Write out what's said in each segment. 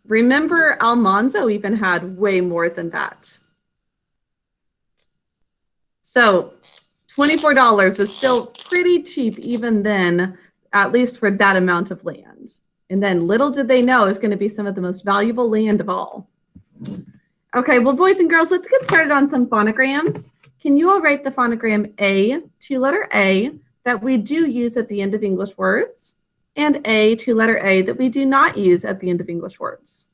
Remember, Almanzo even had way more than that. So $24 was still pretty cheap even then, at least for that amount of land. And then little did they know it's going to be some of the most valuable land of all. Okay, well, boys and girls, let's get started on some phonograms. Can you all write the phonogram A, two-letter A, that we do use at the end of English words, and A, two-letter A, that we do not use at the end of English words?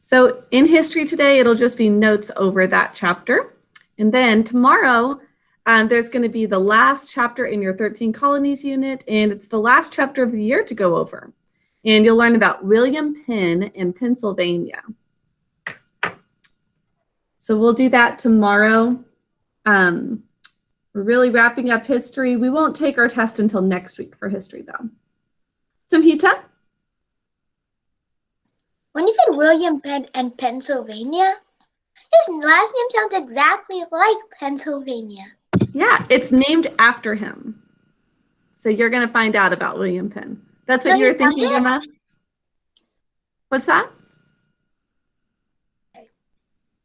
So in history today, it'll just be notes over that chapter. And then tomorrow, there's going to be the last chapter in your 13 colonies unit, and it's the last chapter of the year to go over. And you'll learn about William Penn in Pennsylvania. So we'll do that tomorrow. We're really wrapping up history. We won't take our test until next week for history, though. Samhita? When you said William Penn and Pennsylvania, his last name sounds exactly like Pennsylvania. Yeah, it's named after him. So you're going to find out about William Penn. That's what you're thinking, Emma? What's that?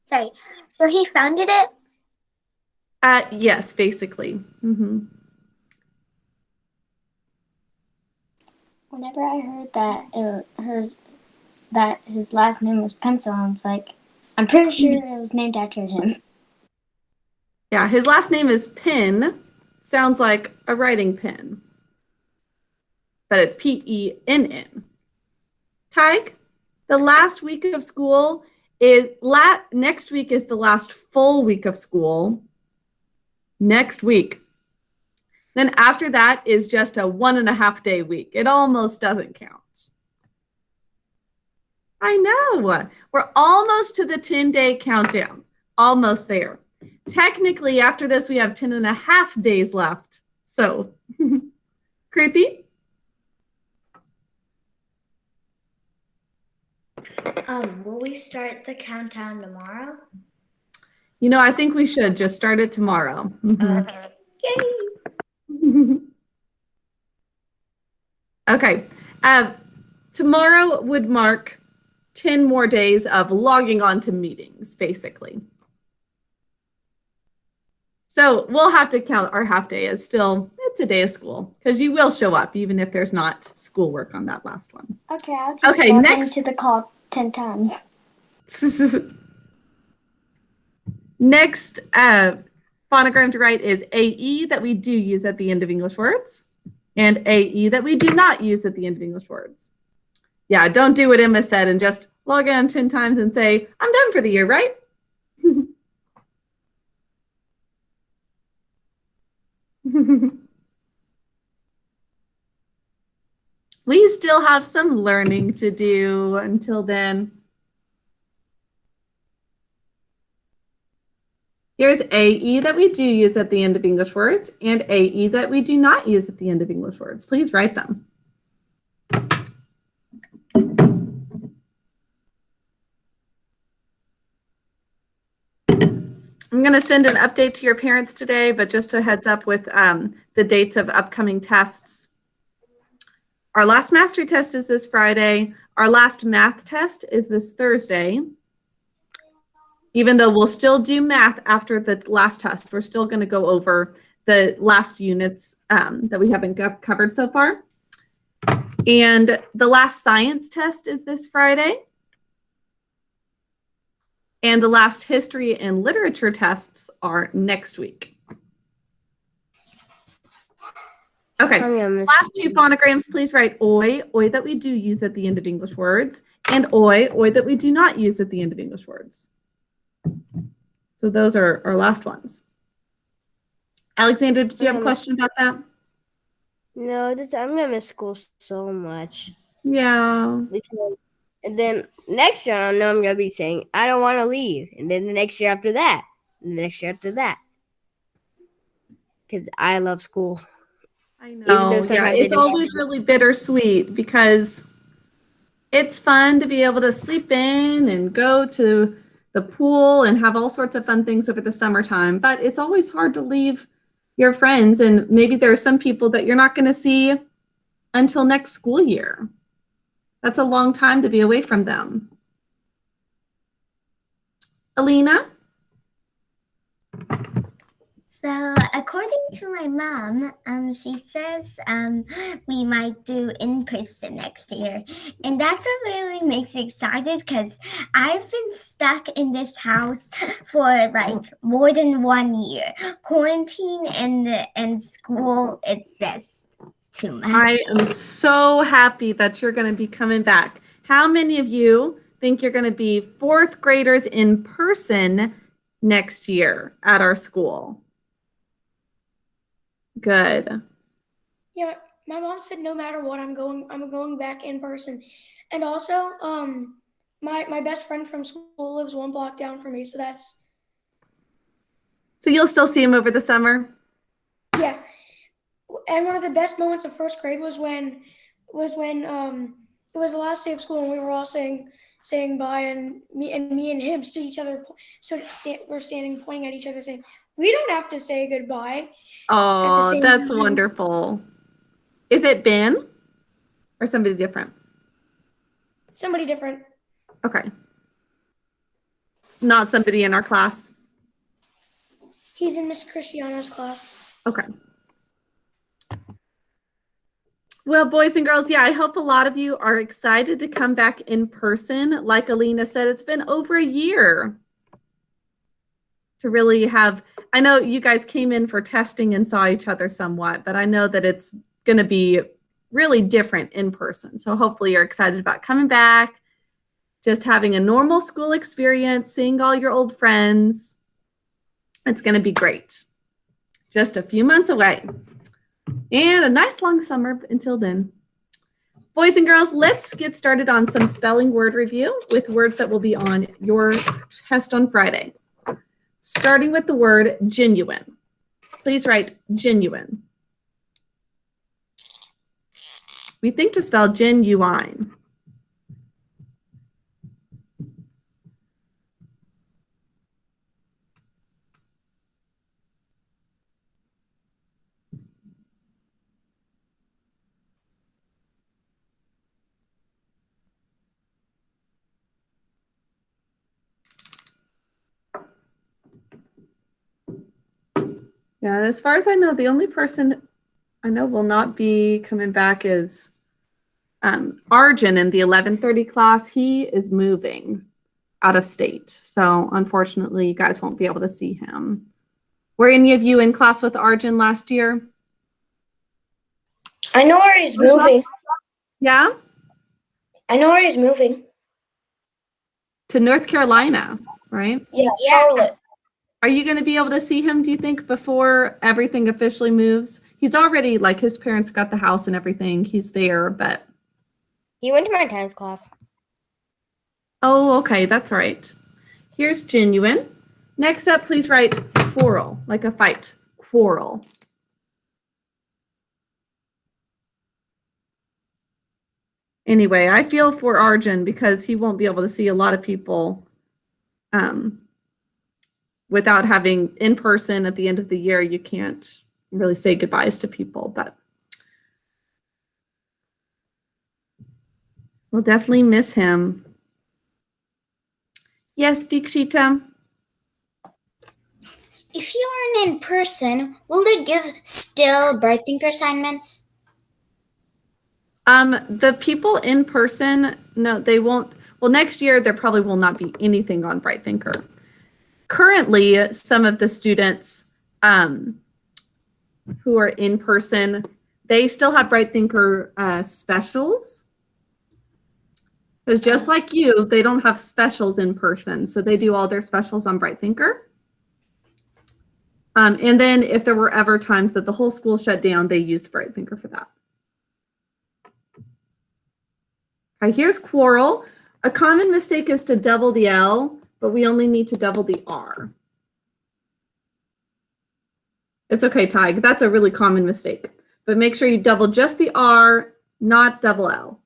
Sorry. So he founded it? Yes, basically. Mm-hmm. Whenever I heard that his last name was Pencil, I was like, I'm pretty sure it was named after him. Yeah, his last name is Penn. Sounds like a writing pen. But it's P-E-N-N. Tyke, the last week of school is, next week is the last full week of school. Next week. Then after that is just a 1.5 day week. It almost doesn't count. I know. We're almost to the 10-day countdown. Almost there. Technically, after this, we have 10.5 days left. So, Kruti? Will we start the countdown tomorrow? You know, I think we should just start it tomorrow. Mm-hmm. Yay! Okay. Tomorrow would mark 10 more days of logging on to meetings, basically. So we'll have to count our half day as still, it's a day of school, because you will show up even if there's not schoolwork on that last one. Okay, I'll just log into the call 10 times. Next phonogram to write is AE that we do use at the end of English words, and AE that we do not use at the end of English words. Yeah, don't do what Emma said and just log in 10 times and say, I'm done for the year, right? We still have some learning to do until then. Here's AE that we do use at the end of English words and AE that we do not use at the end of English words. Please write them. I'm going to send an update to your parents today, but just a heads up with the dates of upcoming tests. Our last mastery test is this Friday. Our last math test is this Thursday. Even though we'll still do math after the last test, we're still going to go over the last units that we haven't covered so far. And the last science test is this Friday. And the last history and literature tests are next week. Okay, last two phonograms, please write oi that we do use at the end of English words, and oi that we do not use at the end of English words. So those are our last ones. Alexander, did you have a question about that? No, I'm going to miss school so much. Yeah. And then next year, I know I'm going to be saying, I don't want to leave. And then the next year after that. And the next year after that. Because I love school. I know. Yeah, it's always really bittersweet because it's fun to be able to sleep in and go to the pool and have all sorts of fun things over the summertime. But it's always hard to leave your friends, and maybe there are some people that you're not going to see until next school year. That's a long time to be away from them. Alina? So, according to my mom, she says we might do in person next year. And that's what really makes me excited because I've been stuck in this house for like more than 1 year. Quarantine and school, it's just too much. I am so happy that you're going to be coming back. How many of you think you're going to be fourth graders in person next year at our school? Good. Yeah, my mom said no matter what, I'm going back in person. And also, my best friend from school lives 1 block down from me, so that's. So you'll still see him over the summer? Yeah. And one of the best moments of first grade was when it was the last day of school and we were all saying bye, and me and him stood each other, we're standing pointing at each other saying, we don't have to say goodbye. Oh, that's wonderful. Is it Ben or somebody different? Somebody different. Okay. It's not somebody in our class? He's in Miss Cristiano's class. Okay. Well, boys and girls, yeah, I hope a lot of you are excited to come back in person. Like Alina said, it's been over a year to really have, I know you guys came in for testing and saw each other somewhat, but I know that it's going to be really different in person. So hopefully you're excited about coming back, just having a normal school experience, seeing all your old friends. It's going to be great. Just a few months away. And a nice long summer until then. Boys and girls, let's get started on some spelling word review with words that will be on your test on Friday. Starting with the word genuine. Please write genuine. We think to spell genuine. Yeah, as far as I know, the only person I know will not be coming back is Arjun in the 11:30 class. He is moving out of state. So unfortunately, you guys won't be able to see him. Were any of you in class with Arjun last year? I know where he's moving. Yeah? I know where he's moving. To North Carolina, right? Yeah, Charlotte. Are you going to be able to see him, do you think, before everything officially moves? He's already, like, his parents got the house and everything. He's there, but... He went to my tennis class. Oh, okay, that's right. Here's genuine. Next up, please write quarrel, like a fight. Quarrel. Anyway, I feel for Arjun because he won't be able to see a lot of people without having in person at the end of the year. You can't really say goodbyes to people, but we'll definitely miss him. Yes, Dikshita? If you aren't in person, will they give still Bright Thinker assignments? The people in person, no, they won't. Well, next year, there probably will not be anything on Bright Thinker. Currently, some of the students who are in person, they still have Bright Thinker specials. Because just like you, they don't have specials in person. So they do all their specials on Bright Thinker. And then if there were ever times that the whole school shut down, they used Bright Thinker for that. All right, here's quarrel. A common mistake is to double the L, but we only need to double the R. It's okay, Tig. That's a really common mistake. But make sure you double just the R, not double L.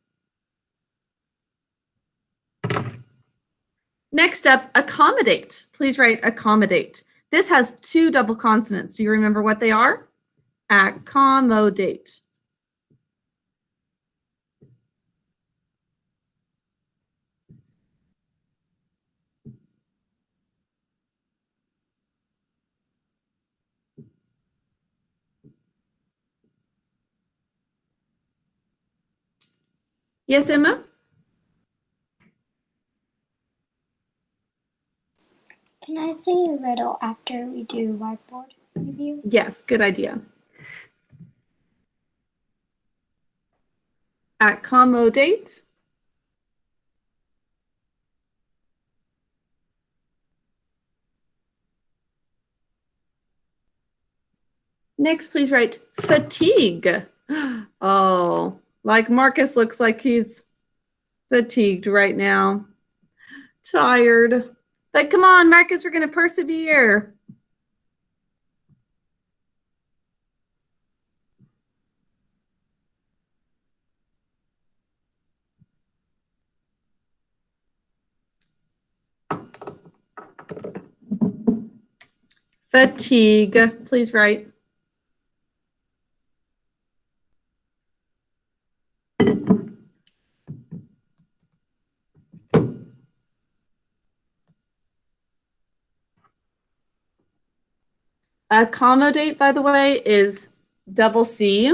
Next up, accommodate. Please write accommodate. This has 2 double consonants. Do you remember what they are? Accommodate. Yes, Emma? Can I say a riddle after we do whiteboard review? Yes, good idea. Accommodate. Next, please write fatigue. Oh, like Marcus looks like he's fatigued right now. Tired. But come on, Marcus, we're going to persevere. Fatigue, please write. Accommodate, by the way, is double C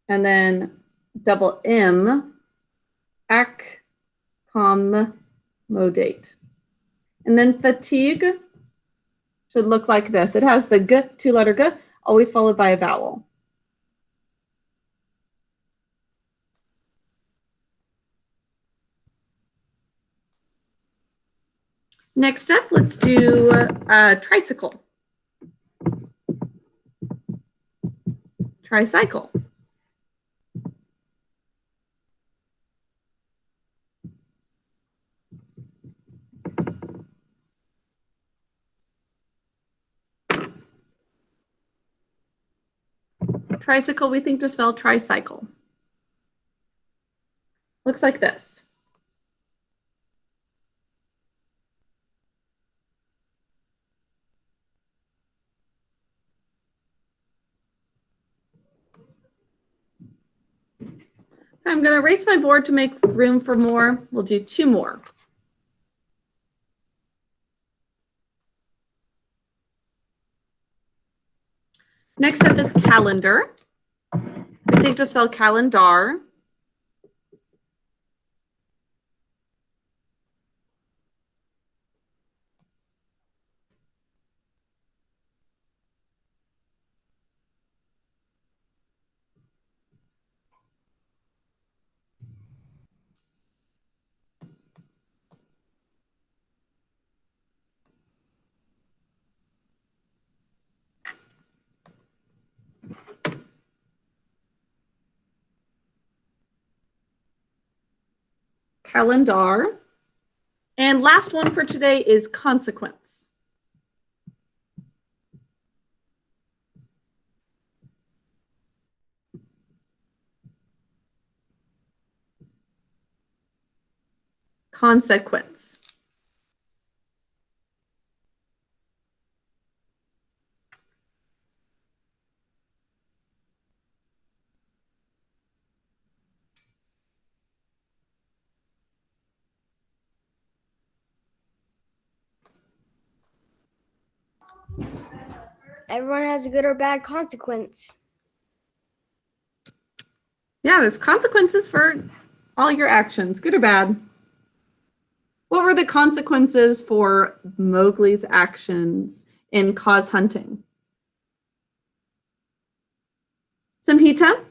and then double M, accommodate. And then fatigue should look like this. It has the G, two-letter G, always followed by a vowel. Next up, let's do tricycle. Tricycle. Tricycle, we think to spell tricycle. Looks like this. I'm going to erase my board to make room for more. We'll do two more. Next up is calendar. We think to spell calendar. Calendar. And last one for today is consequence. Consequence. Everyone has a good or bad consequence. Yeah, there's consequences for all your actions, good or bad. What were the consequences for Mowgli's actions in cause hunting? Samhita,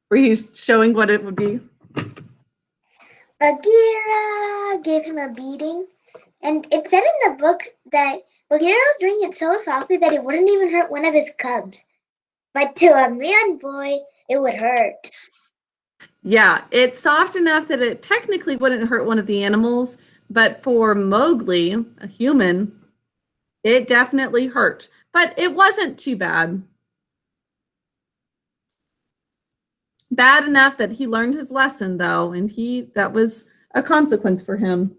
were you showing what it would be? Bagheera gave him a beating, and it said in the book that Bagheera was doing it so softly that it wouldn't even hurt one of his cubs. But to a man boy, it would hurt. Yeah, it's soft enough that it technically wouldn't hurt one of the animals, but for Mowgli, a human, it definitely hurt. But it wasn't too bad. Bad enough that he learned his lesson, though, and that was a consequence for him.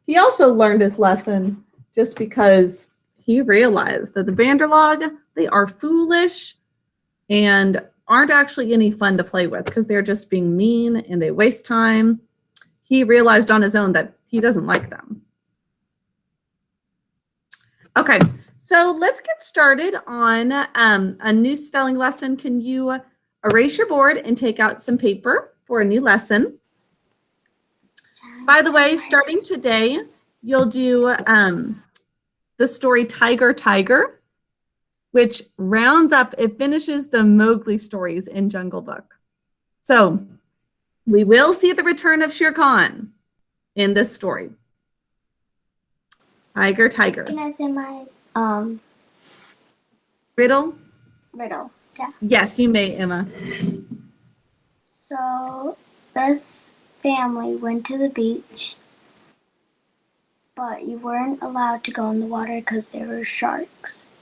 He also learned his lesson just because he realized that the Vanderlog, they are foolish and aren't actually any fun to play with because they're just being mean and they waste time. He realized on his own that he doesn't like them. Okay, so let's get started on a new spelling lesson. Can you erase your board and take out some paper for a new lesson? By the way, starting today, you'll do the story Tiger, Tiger, which rounds up, it finishes the Mowgli stories in Jungle Book. So we will see the return of Shere Khan in this story. Tiger, Tiger. Can I say my Riddle? riddle? Yeah. Yes, you may, Emma. So this family went to the beach, but you weren't allowed to go in the water because there were sharks.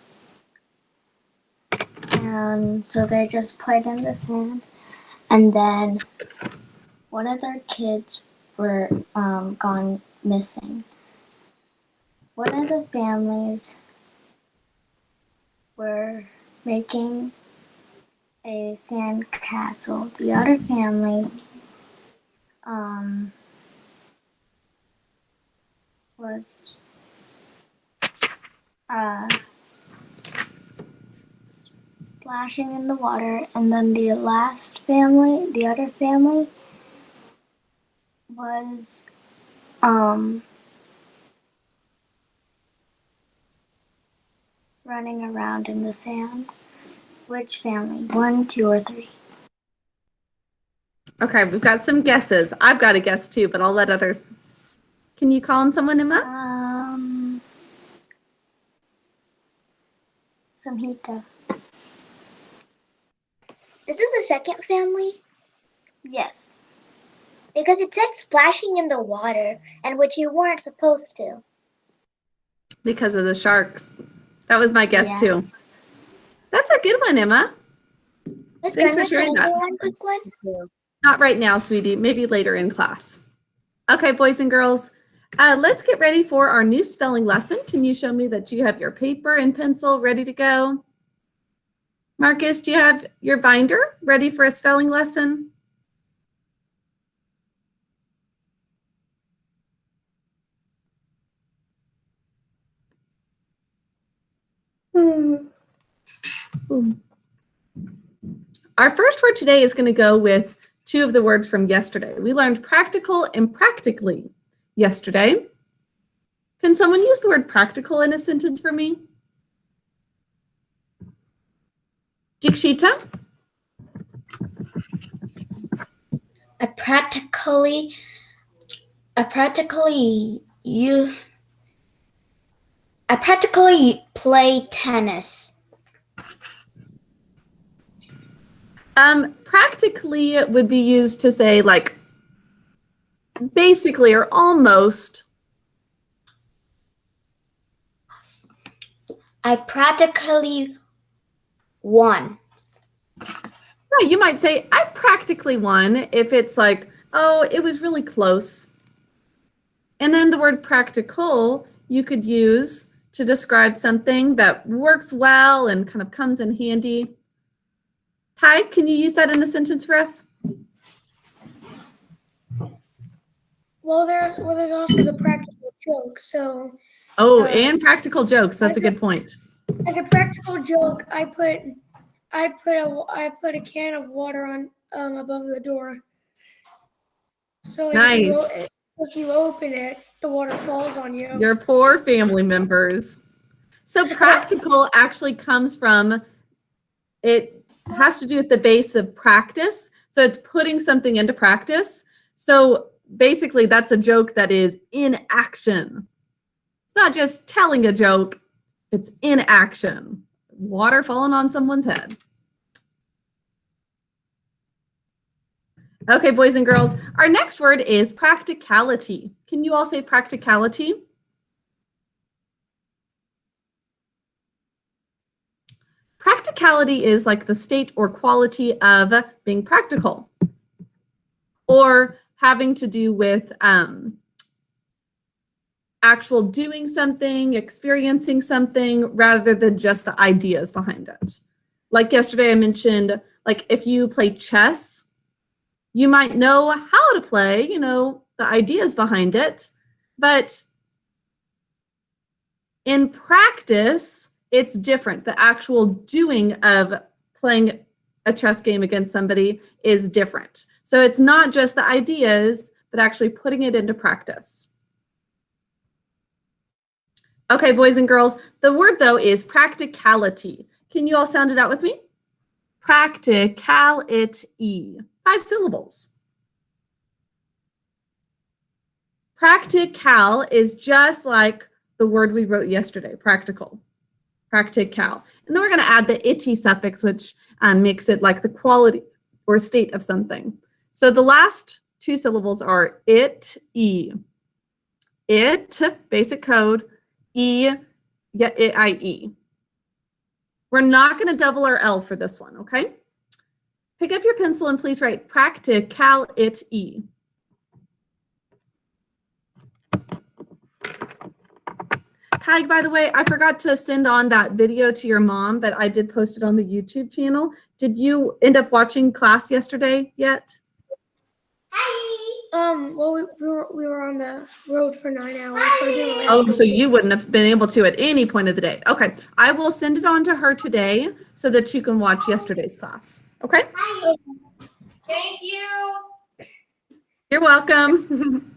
And so they just played in the sand. And then one of their kids were gone missing. One of the families were making a sand castle. The other family was splashing in the water, and then the last family, the other family, was running around in the sand. Which family? 1, 2, or 3? Okay, we've got some guesses. I've got a guess too, but I'll let others. Can you call on someone, Emma? Samhita. This is the second family Yes. because it said splashing in the water, and which you weren't supposed to. Because of the shark. That was my guess Yeah. too. That's a good one, Emma. Miss Thanks for Grandma, sharing can I that. do one quick one? Not right now, sweetie. Maybe later in class. Okay, boys and girls, let's get ready for our new spelling lesson. Can you show me that you have your paper and pencil ready to go? Marcus, do you have your binder ready for a spelling lesson? Our first word today is going to go with two of the words from yesterday. We learned practical and practically yesterday. Can someone use the word practical in a sentence for me? Dikshita? I practically play tennis. Practically would be used to say like basically or almost. I practically won. No, you might say I practically won if it's like, oh, it was really close. And then the word practical you could use to describe something that works well and kind of comes in handy. Ty, can you use that in a sentence for us? Well, there's also the practical joke. So Oh, and practical jokes. That's a good point. as a practical joke, I put a can of water on above the door. So Nice. if you open it, the water falls on you. Your poor family members. So practical actually comes from, it has to do with the base of practice. So it's putting something into practice. So basically that's a joke that is in action. It's not just telling a joke, it's in action. Water falling on someone's head. Okay, boys and girls, our next word is practicality. Can you all say practicality? Practicality is like the state or quality of being practical or having to do with actual doing something, experiencing something, rather than just the ideas behind it. Like yesterday I mentioned, like if you play chess, you might know how to play, you know, the ideas behind it, but in practice, it's different. The actual doing of playing a chess game against somebody is different. So it's not just the ideas, but actually putting it into practice. Okay, boys and girls, the word though is practicality. Can you all sound it out with me? Practicality. 5 syllables. Practical is just like the word we wrote yesterday, practical. Practical. And then we're going to add the ity suffix, which makes it like the quality or state of something. So the last 2 syllables are it, e. It, basic code, e, yeah, it, I, e. We're not going to double our L for this one, okay? Pick up your pencil and please write practicality. Tig, by the way, I forgot to send on that video to your mom, but I did post it on the YouTube channel. Did you end up watching class yesterday yet? Well, we were on the road for 9 hours, so I didn't really Oh, so you wouldn't have been able to at any point of the day. Okay, I will send it on to her today so that you can watch yesterday's class. Okay? Thank you. You're welcome.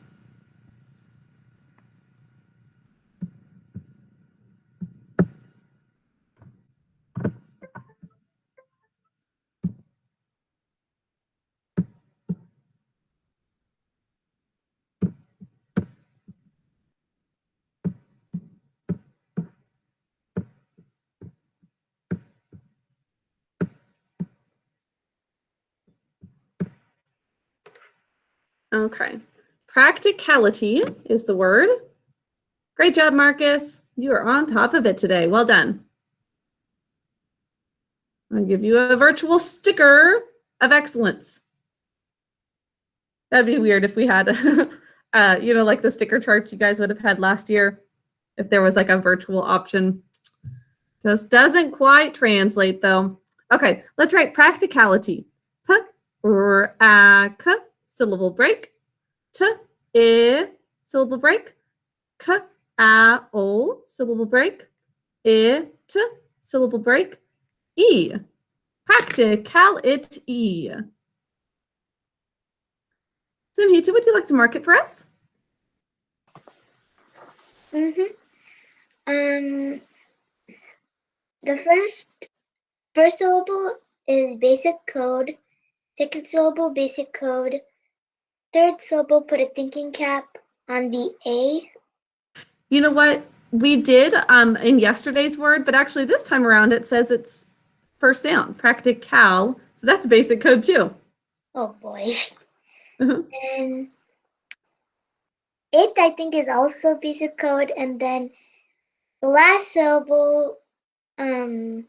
Okay, practicality is the word. Great job, Marcus. You are on top of it today. Well done. I'll give you a virtual sticker of excellence. That'd be weird if we had, you know, like the sticker charts you guys would have had last year, if there was like a virtual option. Just doesn't quite translate though. Okay, let's write practicality. P, r, a, k, syllable break. T, I, syllable break. K, a, o, syllable break. I, t, syllable break. E, practicality. Samhita, would you like to mark it for us? The first syllable is basic code. Second syllable, basic code. Third syllable, put a thinking cap on the A. You know what? We did in yesterday's word, but actually this time around it says it's first sound, practical. So that's basic code too. Oh boy. And it, I think, is also basic code. And then the last syllable, I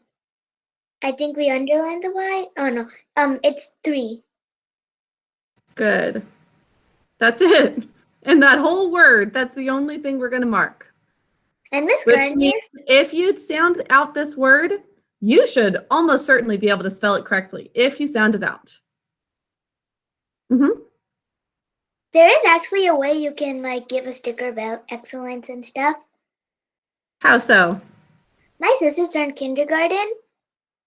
think we underlined the Y. Oh no, it's 3. Good. That's it. And that whole word, that's the only thing we're going to mark. And Miss Which Garnier, means if you'd sound out this word, you should almost certainly be able to spell it correctly if you sound it out. there is actually a way you can like give a sticker about excellence and stuff. How so? My sisters are in kindergarten,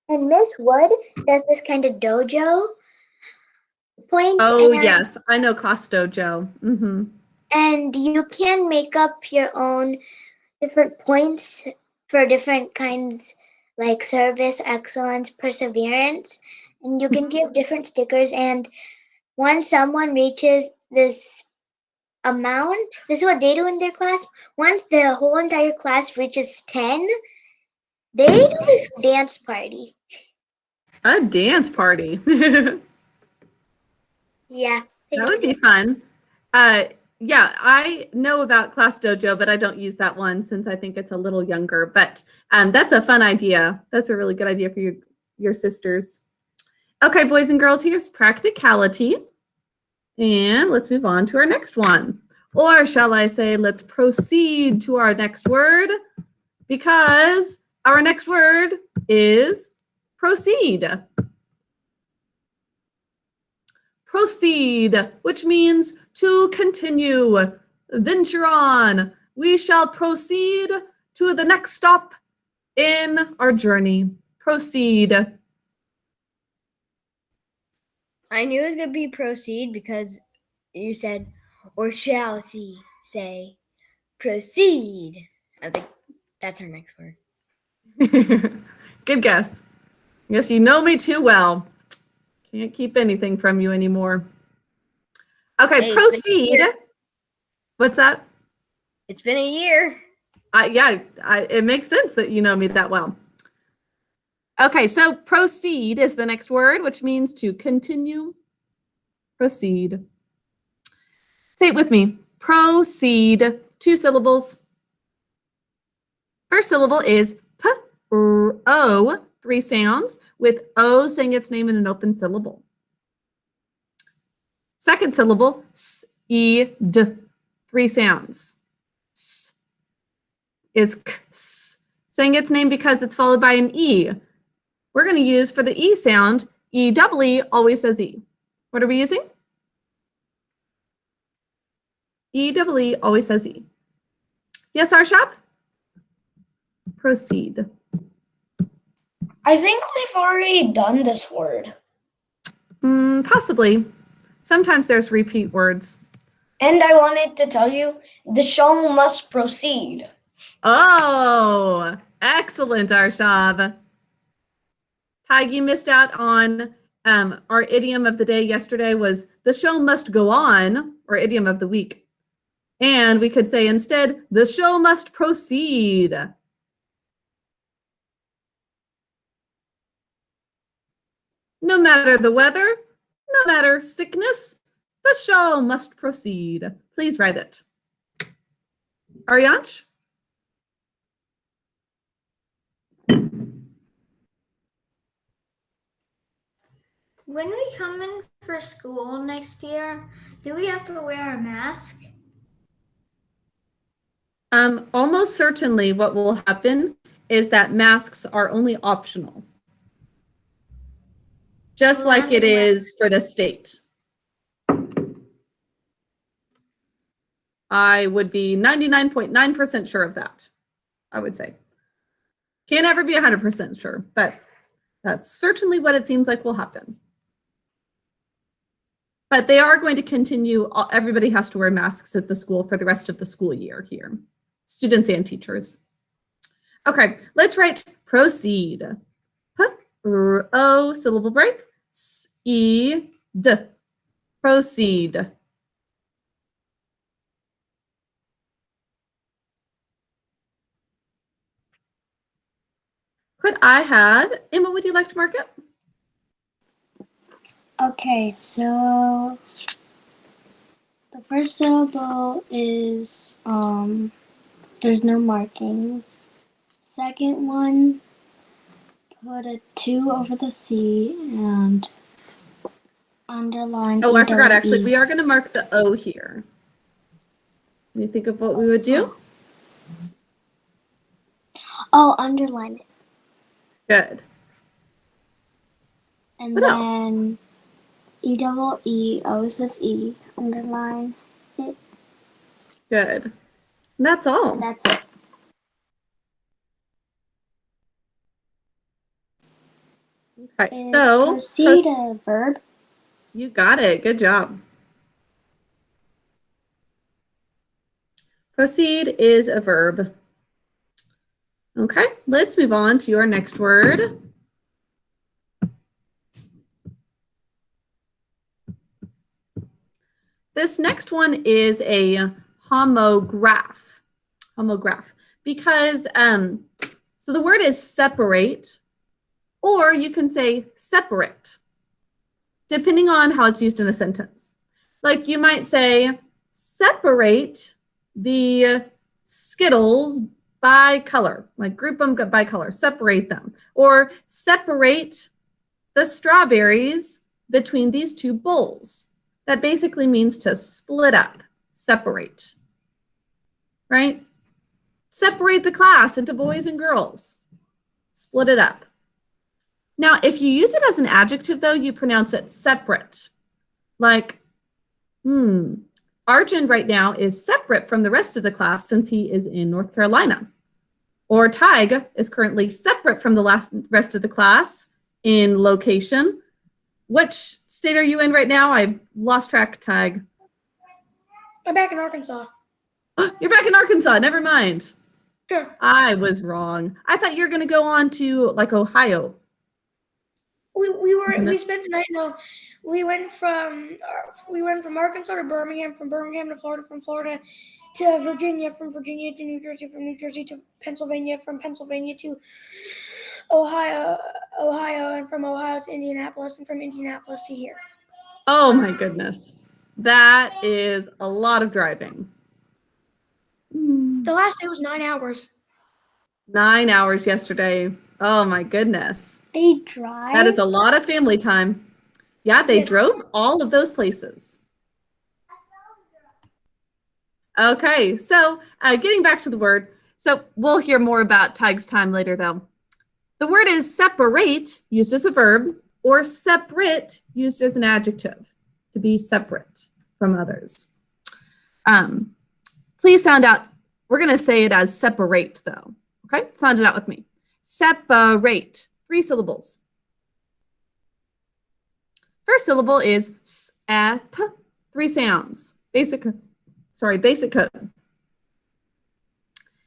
and Miss Wood does this kind of dojo point. Oh, and, yes. I know Class Dojo. And you can make up your own different points for different kinds, like service, excellence, perseverance. And you can give different stickers. And once someone reaches this amount, this is what they do in their class. Once the whole entire class reaches 10, they do this dance party. A dance party. Yeah. That would be fun. Yeah, I know about Class Dojo, but I don't use that one since I think it's a little younger. But that's a fun idea. That's a really good idea for your sisters. Okay, boys and girls, here's practicality. And let's move on to our next one. Or shall I say, let's proceed to our next word, because our next word is proceed. Proceed, which means to continue, venture on. We shall proceed to the next stop in our journey. Proceed. I knew it was going to be proceed because you said, or shall she say, proceed. I think that's our next word. Good guess. Yes, you know me too well. Can't keep anything from you anymore. Okay, Hey, proceed. What's that? It's been a year. It makes sense that you know me that well. Okay, so proceed is the next word, which means to continue. Proceed. Say it with me. Proceed. 2 syllables. First syllable is p, r, o, 3 sounds, with o saying its name in an open syllable. Second syllable, s, e, d, 3 sounds. S is k, s, saying its name because it's followed by an e. We're going to use for the e sound, e double e always says e. What are we using? E double e always says e. Yes, Arshab? Proceed. I think we've already done this word. Possibly. Sometimes there's repeat words. And I wanted to tell you, the show must proceed. Oh, excellent, Arshab. Tig, you missed out on our idiom of the day yesterday was the show must go on, or idiom of the week. And we could say instead, the show must proceed. No matter the weather, no matter sickness, the show must proceed. Please write it. Ariansh? When we come in for school next year, do we have to wear a mask? Almost certainly what will happen is that masks are only optional. Just like it is for the state. I would be 99.9% sure of that, I would say. Can't ever be 100% sure, but that's certainly what it seems like will happen. But they are going to continue, everybody has to wear masks at the school for the rest of the school year here, students and teachers. Okay, let's write proceed. P, r, o, syllable break, s, e, d, proceed. Could I have, Emma, would you like to mark it? Okay, so the first syllable is, there's no markings. Second one, put a 2 over the C and underline. Oh, I forgot, actually, we are going to mark the O here. Can you think of what we would do? Oh, underline it. Good. And What then else? E double E, O says E, underline it. Good. And that's all. And that's it. Okay, Is so proceed a verb? you got it. Good job. Proceed is a verb. Okay, let's move on to your next word. This next one is a homograph. Homograph. Because, so the word is separate, or you can say separate, depending on how it's used in a sentence. Like you might say, separate the Skittles by color, like group them by color, separate them. Or separate the strawberries between these 2 bowls. That basically means to split up, separate, right? Separate the class into boys and girls. Split it up. Now, if you use it as an adjective, though, you pronounce it separate. Like, Arjun right now is separate from the rest of the class since he is in North Carolina. Or Tig is currently separate from the rest of the class in location. Which state are you in right now? I lost track, Tig. I'm back in Arkansas. You're back in Arkansas. Never mind. Sure. I was wrong. I thought you were going to go on to like Ohio. We spent the night. No, we went from Arkansas to Birmingham, from Birmingham to Florida, from Florida to Virginia, from Virginia to New Jersey, from New Jersey to Pennsylvania, from Pennsylvania to Ohio, and from Ohio to Indianapolis, and from Indianapolis to here. Oh my goodness. That is a lot of driving. The last day was 9 hours. 9 hours yesterday. Oh my goodness. They drive? That is a lot of family time. Yeah, they drove all of those places. Okay, so getting back to the word. So we'll hear more about Tig's time later, though. The word is separate, used as a verb, or separate, used as an adjective, to be separate from others. Please sound out. We're going to say it as separate, though. Okay, sound it out with me. Separate, 3 syllables. First syllable is sep, 3 sounds. Basic code.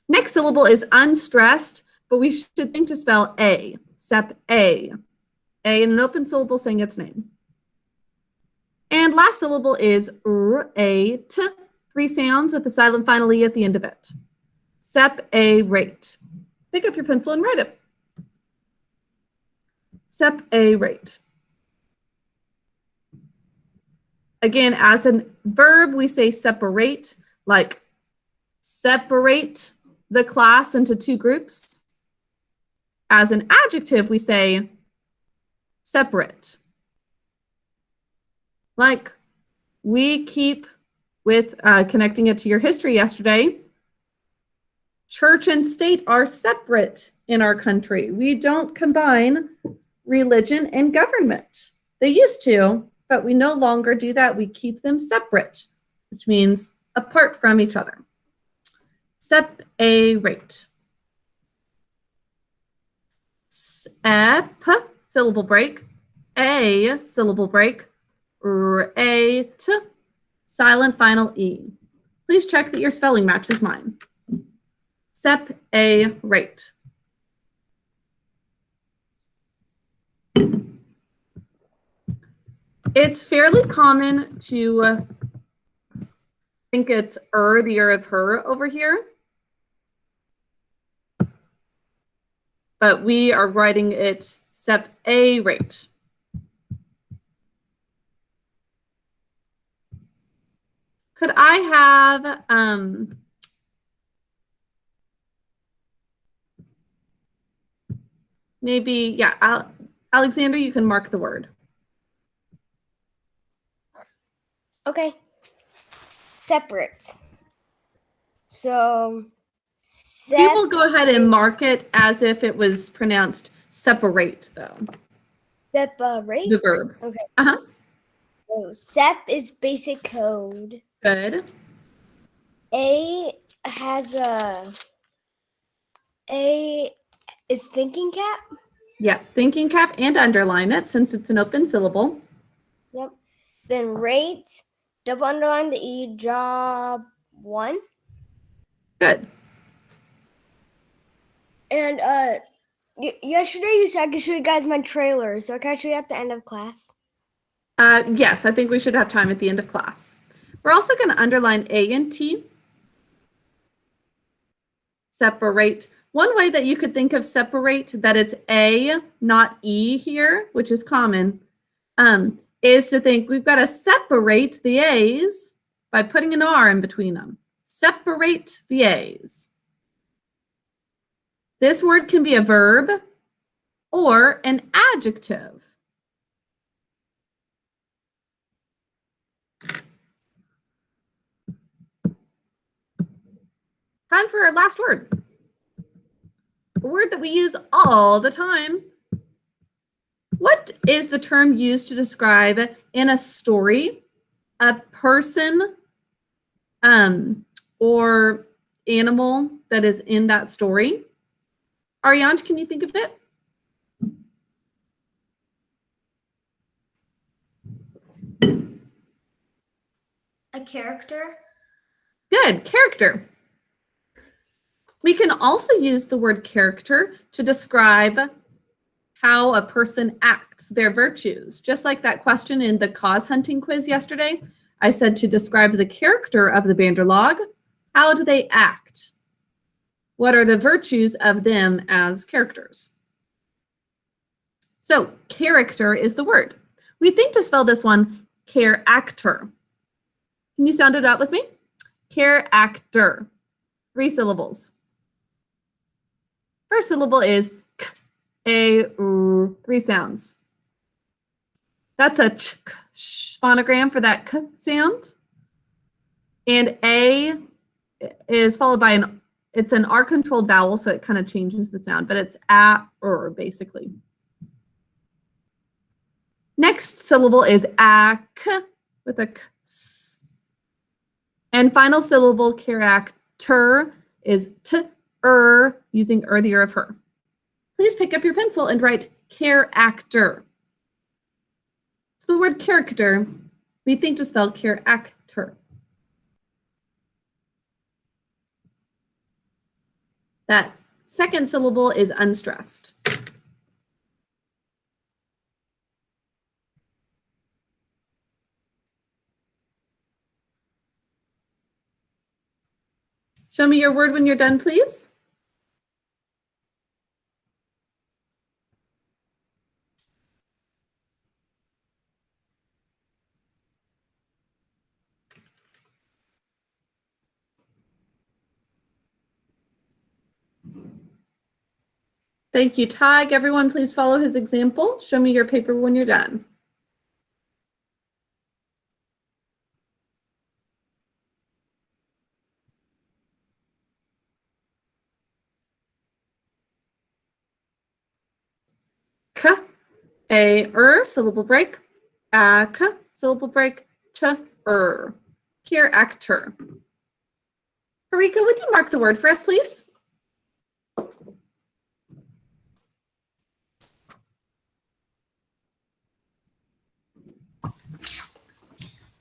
Next syllable is unstressed, but we should think to spell a, sep a. A in an open syllable saying its name. And last syllable is r-a-t, 3 sounds with the silent final e at the end of it. Sep-a-rate. Pick up your pencil and write it. Sep-a-rate. Again, as a verb, we say separate, like separate the class into 2 groups. As an adjective, we say separate. Like we keep with connecting it to your history yesterday. Church and state are separate in our country. We don't combine religion and government. They used to, but we no longer do that. We keep them separate, which means apart from each other. Separate. Sep, syllable break. A, syllable break. Rate, silent final E. Please check that your spelling matches mine. Separate. It's fairly common to think it's the er of her over here. But we are writing it separate. Could I have maybe, yeah, Alexander, you can mark the word. Okay. Separate. So, We will go ahead and mark it as if it was pronounced separate, though. Separate? The verb. Okay. Uh-huh. So, sep is basic code. Good. A is thinking cap. Yeah, thinking cap and underline it since it's an open syllable. Yep. Then rate, double underline the E, job 1. Good. And yesterday you said I could show you guys my trailer, so can I show you at the end of class? Yes, I think we should have time at the end of class. We're also going to underline A and T. Separate. One way that you could think of separate, that it's A, not E here, which is common, is to think we've got to separate the A's by putting an R in between them. Separate the A's. This word can be a verb or an adjective. Time for our last word. A word that we use all the time. What is the term used to describe in a story a person or animal that is in that story? Ariane, can you think of it? A character? Good, character. We can also use the word character to describe how a person acts, their virtues. Just like that question in the cause hunting quiz yesterday, I said to describe the character of the Banderlog, how do they act? What are the virtues of them as characters? So character is the word. We think to spell this one care-actor. Can you sound it out with me? Care-actor. 3 syllables. First syllable is k, a, 3 sounds. That's a ch, k, sh phonogram for that k sound. And a is followed by it's an R-controlled vowel, so it kind of changes the sound, but it's a, basically. Next syllable is a, k, with a k, s. And final syllable, character, is t, using the of her. Please pick up your pencil and write care-actor. So the word character, we think to spell care-actor. That second syllable is unstressed. Show me your word when you're done, please. Thank you, Tig. Everyone, please follow his example. Show me your paper when you're done. K, a, syllable break. A, k, syllable break. T, Care-actor. Harika, would you mark the word for us, please?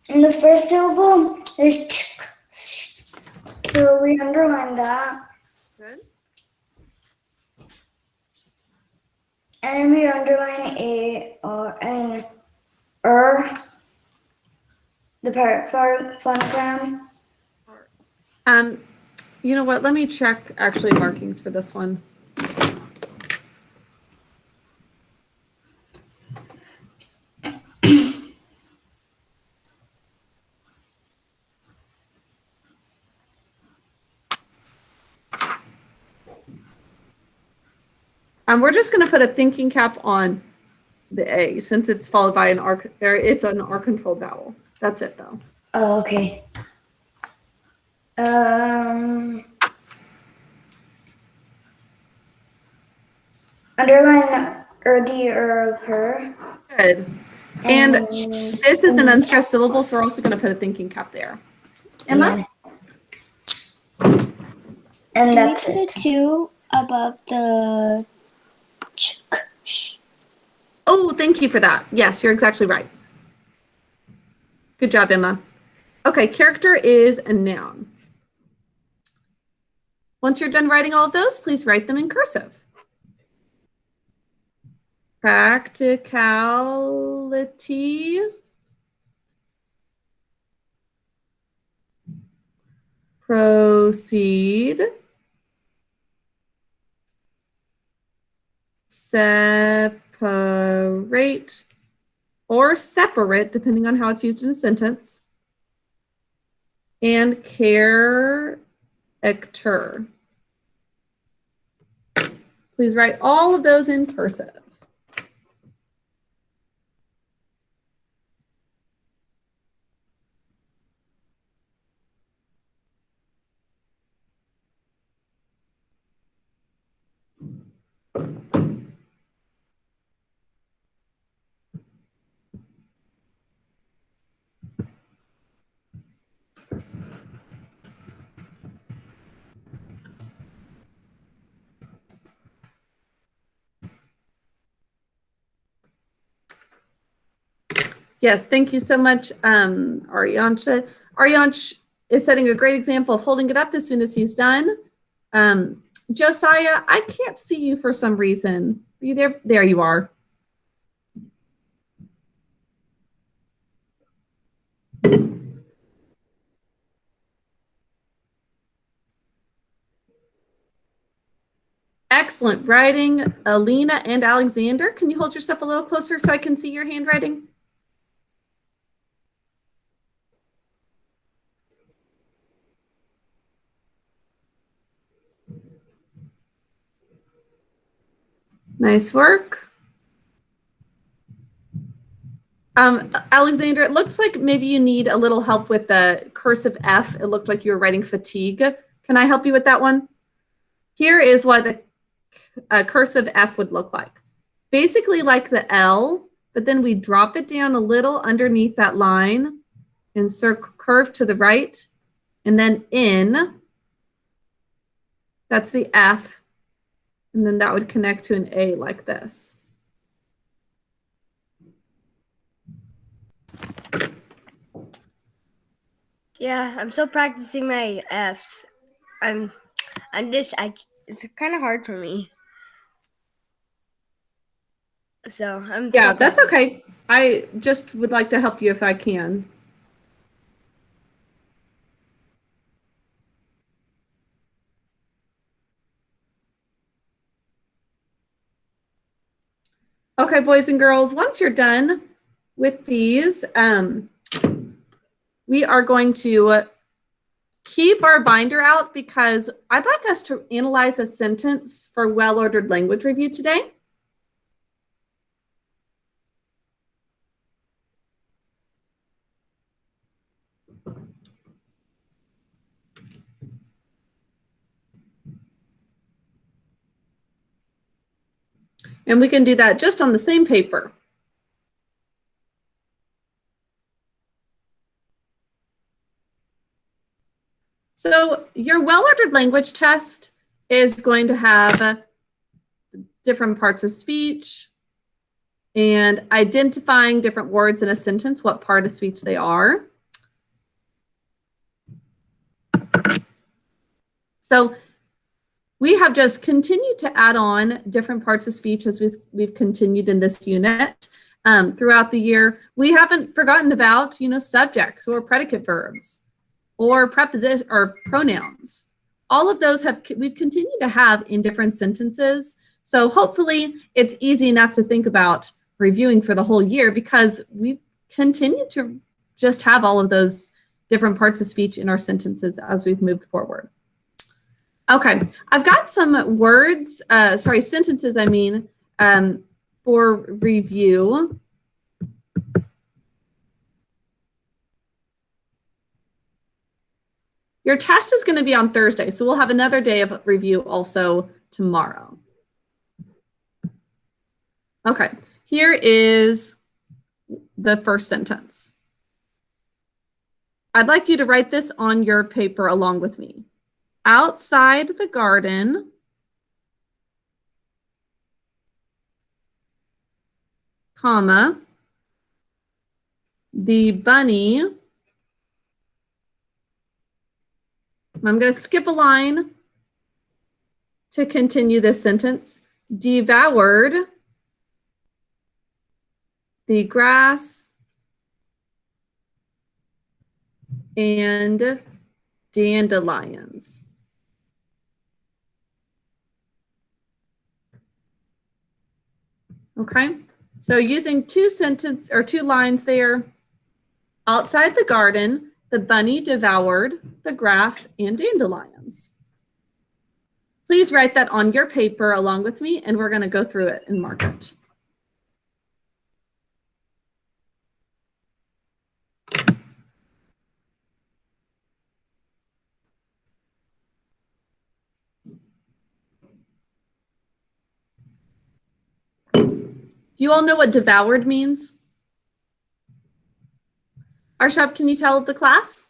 In the first syllable, there's ch, so we underline that. Good. And we underline a and the phonogram. You know what? Let me check actually markings for this one. We're just going to put a thinking cap on the A since it's followed by an R. It's an R-controlled vowel. That's it, though. Oh, okay. Underline the of her. Good. And this is an unstressed syllable, so we're also going to put a thinking cap there. Emma? Yeah. And Do that's we put it. a 2 above the ch, k, sh? Oh, thank you for that. Yes, you're exactly right. Good job, Emma. Okay, character is a noun. Once you're done writing all of those, please write them in cursive. Practicality. Proceed. Separate or separate, depending on how it's used in a sentence. And character. Please write all of those in cursive. Yes, thank you so much, Aryansh. Aryansh is setting a great example of holding it up as soon as he's done. Josiah, I can't see you for some reason. Are you there? There you are. Excellent writing, Alina and Alexander. Can you hold yourself a little closer so I can see your handwriting? Nice work. Alexander, it looks like maybe you need a little help with the cursive F. It looked like you were writing fatigue. Can I help you with that one? Here is what a cursive F would look like. Basically like the L, but then we drop it down a little underneath that line and curve to the right, and then in. That's the F, and then that would connect to an A like this. Yeah, I'm still practicing my Fs. It's kind of hard for me. So yeah, that's okay. I just would like to help you if I can. Okay, boys and girls, once you're done with these, we are going to keep our binder out because I'd like us to analyze a sentence for well-ordered language review today. And we can do that just on the same paper. So your well-ordered language test is going to have different parts of speech and identifying different words in a sentence, what part of speech they are. So we have just continued to add on different parts of speech as we've continued in this unit throughout the year. We haven't forgotten about, subjects or predicate verbs or preposition or pronouns. All of those we've continued to have in different sentences. So hopefully it's easy enough to think about reviewing for the whole year because we've continued to just have all of those different parts of speech in our sentences as we've moved forward. Okay, I've got some words, sentences, for review. Your test is going to be on Thursday, so we'll have another day of review also tomorrow. Okay, here is the first sentence. I'd like you to write this on your paper along with me. Outside the garden, comma, the bunny, I'm going to skip a line to continue this sentence, devoured the grass and dandelions. Okay, so using two lines there. Outside the garden, the bunny devoured the grass and dandelions. Please write that on your paper along with me, and we're going to go through it and mark it. Do you all know what devoured means? Arshav, can you tell the class?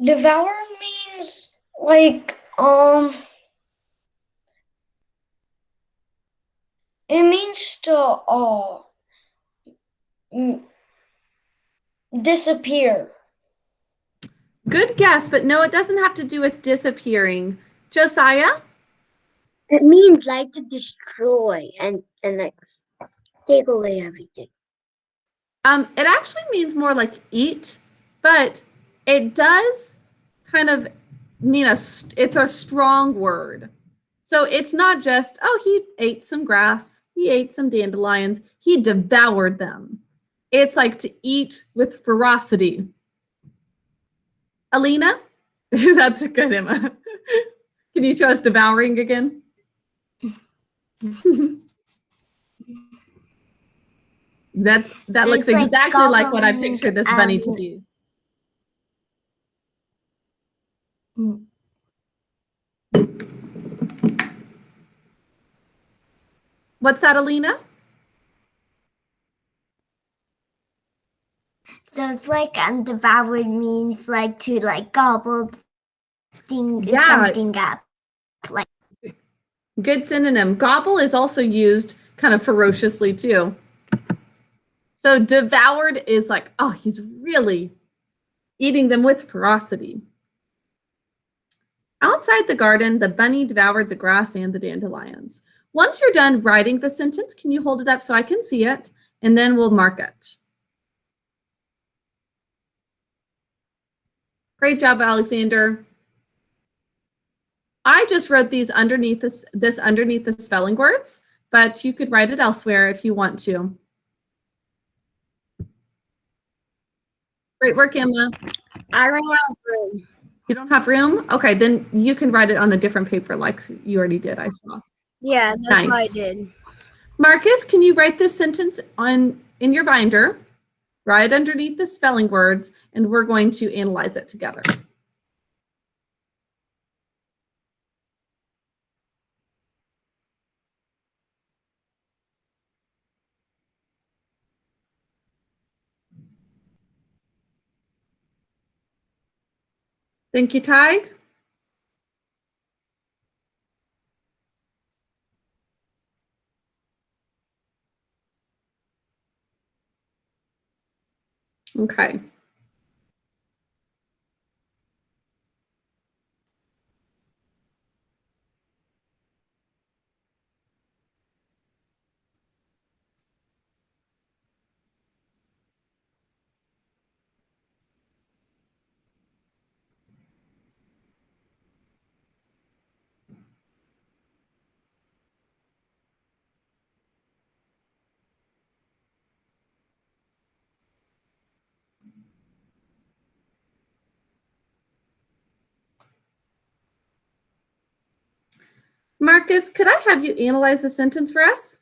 Devour means like it means to m- disappear. Good guess, but no, it doesn't have to do with disappearing. Josiah? It means like to destroy and like take away everything. It actually means more like eat, but it does kind of mean it's a strong word. So it's not just, oh, he ate some grass, he ate some dandelions, he devoured them. It's like to eat with ferocity. Alina? That's a good, Emma. Can you show us devouring again? That looks It's like exactly like what I gobbling, pictured this bunny to be. What's that, Alina? So it's like devoured means like to like gobble something up. Like Good synonym. Gobble is also used kind of ferociously too. So devoured is like, oh, he's really eating them with ferocity. Outside the garden, the bunny devoured the grass and the dandelions. Once you're done writing the sentence, can you hold it up so I can see it? And then we'll mark it. Great job, Alexander. I just wrote these underneath this underneath the spelling words, but you could write it elsewhere if you want to. Great work, Emma. I don't have room. You don't have room? Okay, then you can write it on a different paper like you already did, I saw. Yeah, that's Nice. what I did. Marcus, can you write this sentence in your binder, right underneath the spelling words, and we're going to analyze it together. Thank you, Tig. Okay. Marcus, could I have you analyze the sentence for us?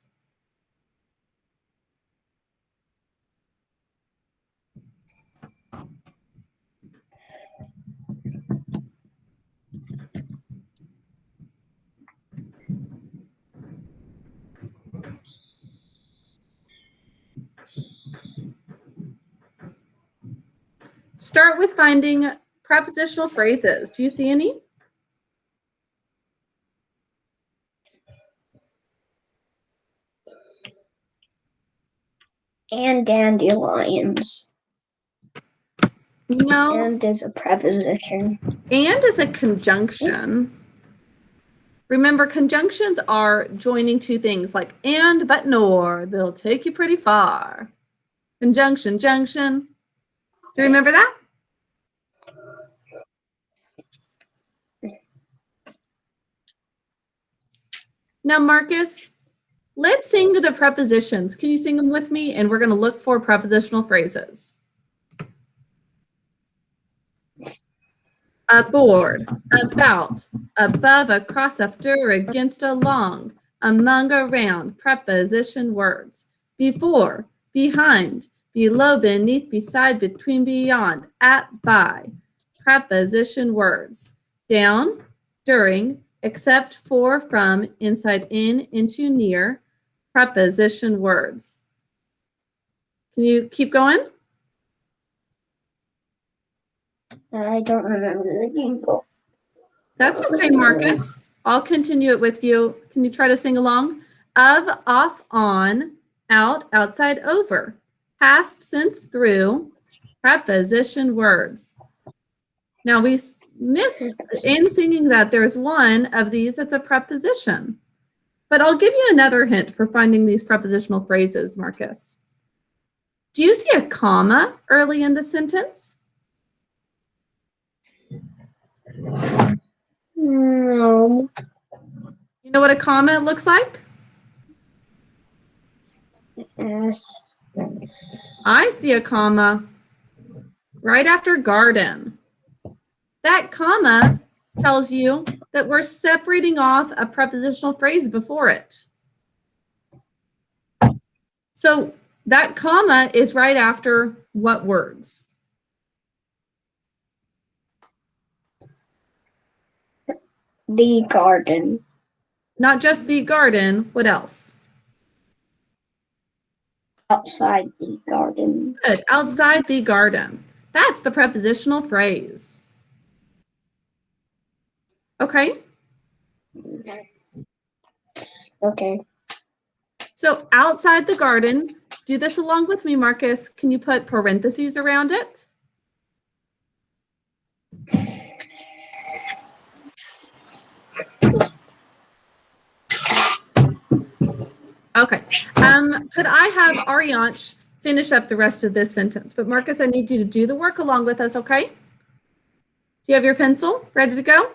Start with finding prepositional phrases. Do you see any? And dandelions. No. And is a preposition. And is a conjunction. Remember, conjunctions are joining two things like and, but, nor. They'll take you pretty far. Conjunction, junction. Do you remember that? Now, Marcus, let's sing the prepositions. Can you sing them with me? And we're going to look for prepositional phrases. Aboard, about, above, across, after, against, along, among, around, preposition words. Before, behind, below, beneath, beside, between, beyond, at, by, preposition words. Down, during, except for, from, inside, in, into, near, preposition words. Can you keep going? I don't remember the jingle. That's okay, Marcus. I'll continue it with you. Can you try to sing along? Of, off, on, out, outside, over. Past, since, through, preposition words. Now we missed in singing that there's one of these that's a preposition. But I'll give you another hint for finding these prepositional phrases, Marcus. Do you see a comma early in the sentence? No. You know what a comma looks like? Yes. I see a comma right after garden. That comma tells you that we're separating off a prepositional phrase before it. So that comma is right after what words? The garden. Not just the garden, what else? Outside the garden. Good, outside the garden. That's the prepositional phrase. Okay? Okay. So outside the garden, do this along with me, Marcus. Can you put parentheses around it? Okay. Could I have Arianch finish up the rest of this sentence? But Marcus, I need you to do the work along with us, okay? Do you have your pencil ready to go?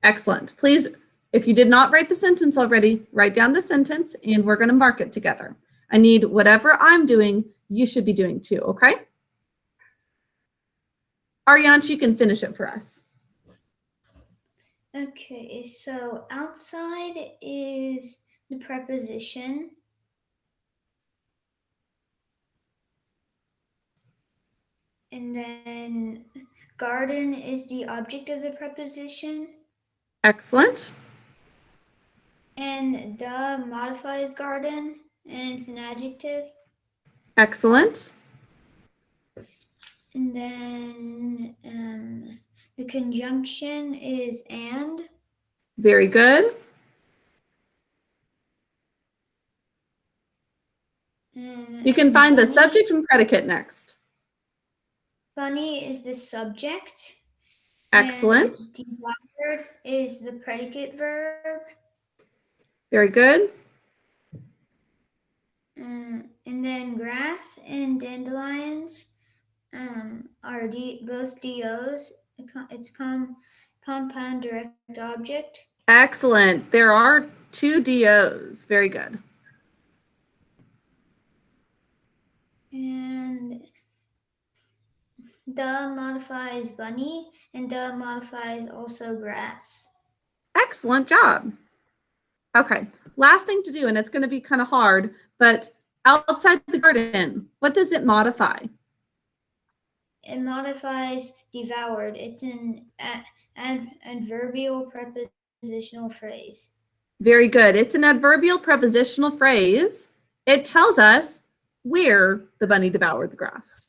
Excellent. Please, if you did not write the sentence already, write down the sentence and we're going to mark it together. I need whatever I'm doing, you should be doing too, okay? Arianch, you can finish it for us. Okay, so outside is the preposition. And then garden is the object of the preposition. Excellent. And the modifies garden, and it's an adjective. Excellent. And then the conjunction is and. Very good. You can find the subject and predicate next. Funny is the subject. Excellent. And devoured is the predicate verb. Very good. And then grass and dandelions are both DOs. It's compound direct object. Excellent. There are two DOs. Very good. And the modifies bunny, and the modifies also grass. Excellent job. Okay, last thing to do, and it's going to be kind of hard, but outside the garden, what does it modify? It modifies devoured. It's an adverbial prepositional phrase. Very good. It's an adverbial prepositional phrase. It tells us where the bunny devoured the grass.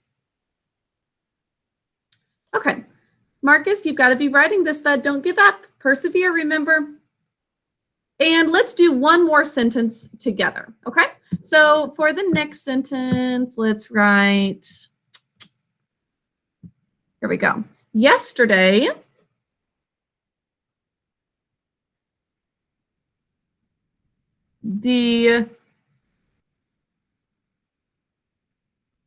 Okay, Marcus, you've got to be writing this, bud. Don't give up. Persevere, remember. And let's do one more sentence together, okay? So for the next sentence, let's write, here we go. Yesterday, the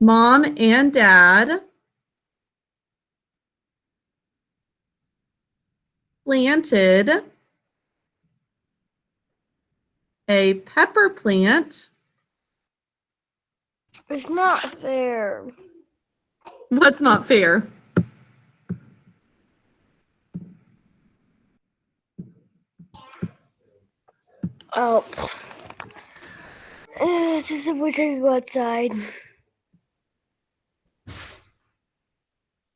mom and dad planted a pepper plant. It's not fair. What's not fair? Oh. This is we're taking go outside.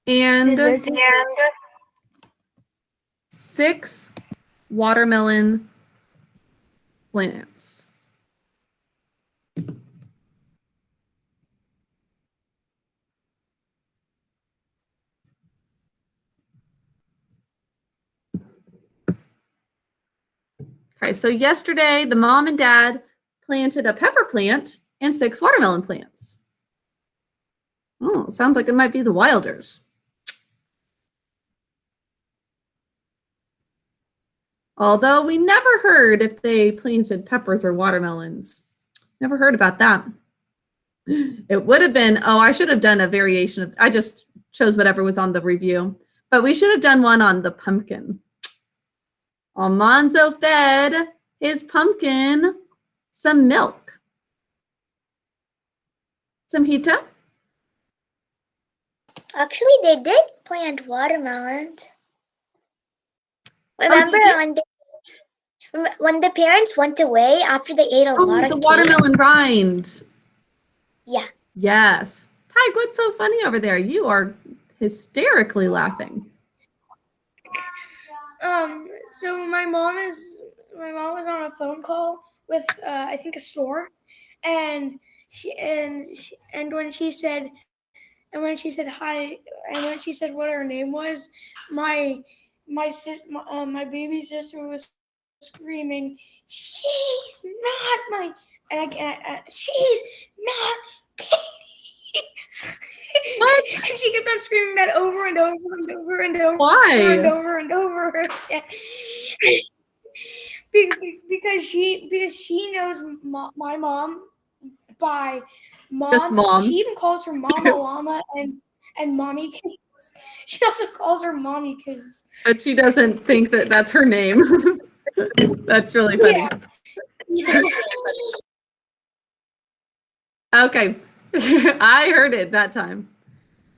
And 6 watermelon plants. Okay, so yesterday the mom and dad planted a pepper plant and 6 watermelon plants. Oh, sounds like it might be the Wilders. Although we never heard if they planted peppers or watermelons. Never heard about that. It would have been, oh, I should have done a variation of, I just chose whatever was on the review, but we should have done one on the pumpkin. Almanzo fed his pumpkin some milk. Samhita? Actually, they did plant watermelons. Remember when the parents went away after they ate a lot of the cake? watermelon rind. Yeah. Yes. Tig, what's so funny over there? You are hysterically laughing. So my mom was on a phone call with I think a store, and when she said hi, and when she said what her name was, my baby sister was screaming, "She's not my," and she's not Katie. What? And she kept on screaming that over and over and over and over. Why? And over and over again. Because she knows my mom by mom. Just mom. She even calls her Mama Llama and Mommy Kids. She also calls her Mommy Kids. But she doesn't think that that's her name. That's really funny. Yeah. Okay. I heard it that time.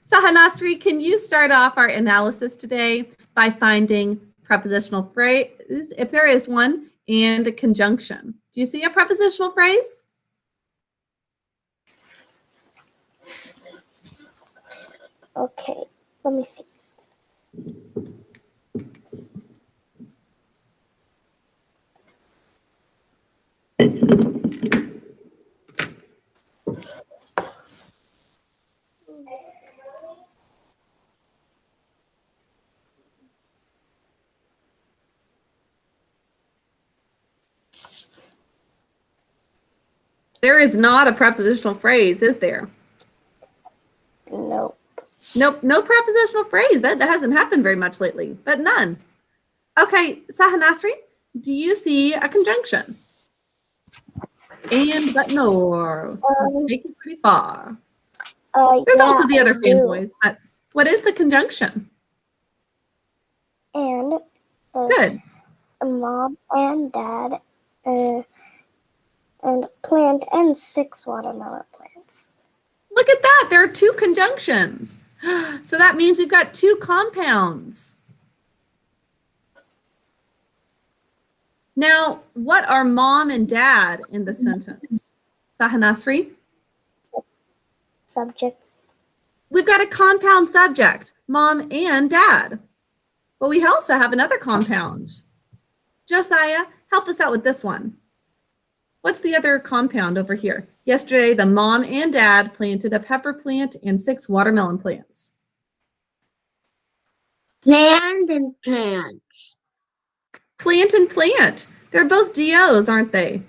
Sahanasri, can you start off our analysis today by finding prepositional phrase, if there is one, and a conjunction? Do you see a prepositional phrase? Okay, let me see. There is not a prepositional phrase, is there? Nope. Nope, no prepositional phrase. That hasn't happened very much lately, but none. Okay, Sahanasri, do you see a conjunction? And but no, take it pretty far. There's also the other fanboys, but what is the conjunction? And Good. mom and dad and plant and 6 watermelon plants. Look at that. There are 2 conjunctions. So that means we've got 2 compounds. Now, what are mom and dad in the sentence? Sahanasri? Subjects. We've got a compound subject, mom and dad. But we also have another compound. Josiah, help us out with this one. What's the other compound over here? Yesterday, the mom and dad planted a pepper plant and 6 watermelon plants. Plant and plants. Plant and plant. They're both DOs, aren't they?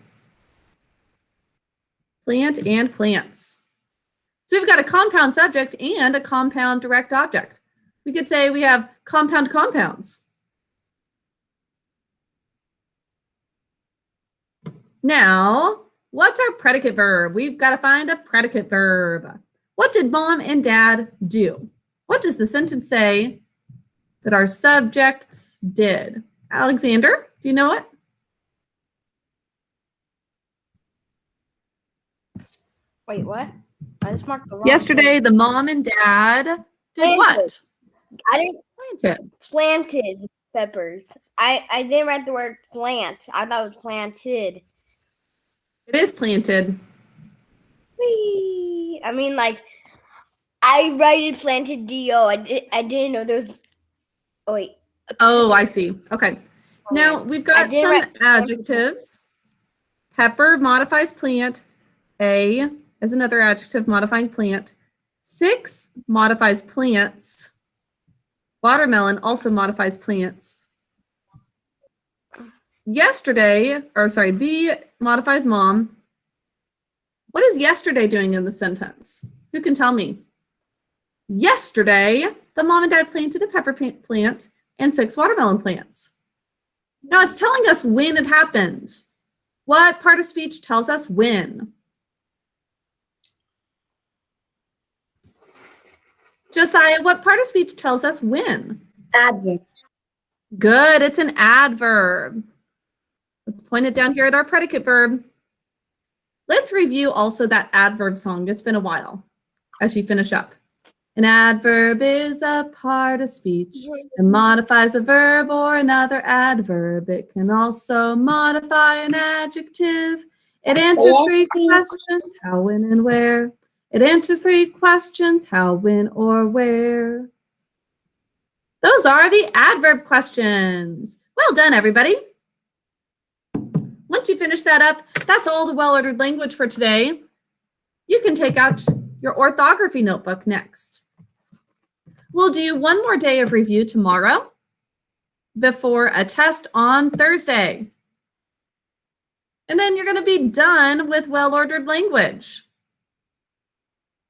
Plant and plants. So we've got a compound subject and a compound direct object. We could say we have compound compounds. Now, what's our predicate verb? We've got to find a predicate verb. What did mom and dad do? What does the sentence say that our subjects did? Alexander, do you know it? Wait, what? I just marked the wrong Yesterday, thing. the mom and dad did what? I didn't Planted. planted peppers. I didn't write the word plant. I thought it was planted. It is planted. Whee! I mean, like, I wrote planted do. I didn't know there was. Oh wait. Oh, I see. Okay. Now we've got did some write- adjectives. Pepper modifies plant. A is another adjective modifying plant. 6 modifies plants. Watermelon also modifies plants. The modifies mom. What is yesterday doing in the sentence? Who can tell me? Yesterday, the mom and dad planted a pepper plant and 6 watermelon plants. Now it's telling us when it happened. What part of speech tells us when? Josiah, what part of speech tells us when? Adverb. Good, it's an adverb. Let's point it down here at our predicate verb. Let's review also that adverb song. It's been a while as you finish up. An adverb is a part of speech. It modifies a verb or another adverb. It can also modify an adjective. It answers 3 questions, how, when, and where. It answers 3 questions, how, when, or where. Those are the adverb questions. Well done, everybody. Once you finish that up, that's all the well-ordered language for today. You can take out your orthography notebook next. We'll do one more day of review tomorrow before a test on Thursday. And then you're going to be done with well-ordered language.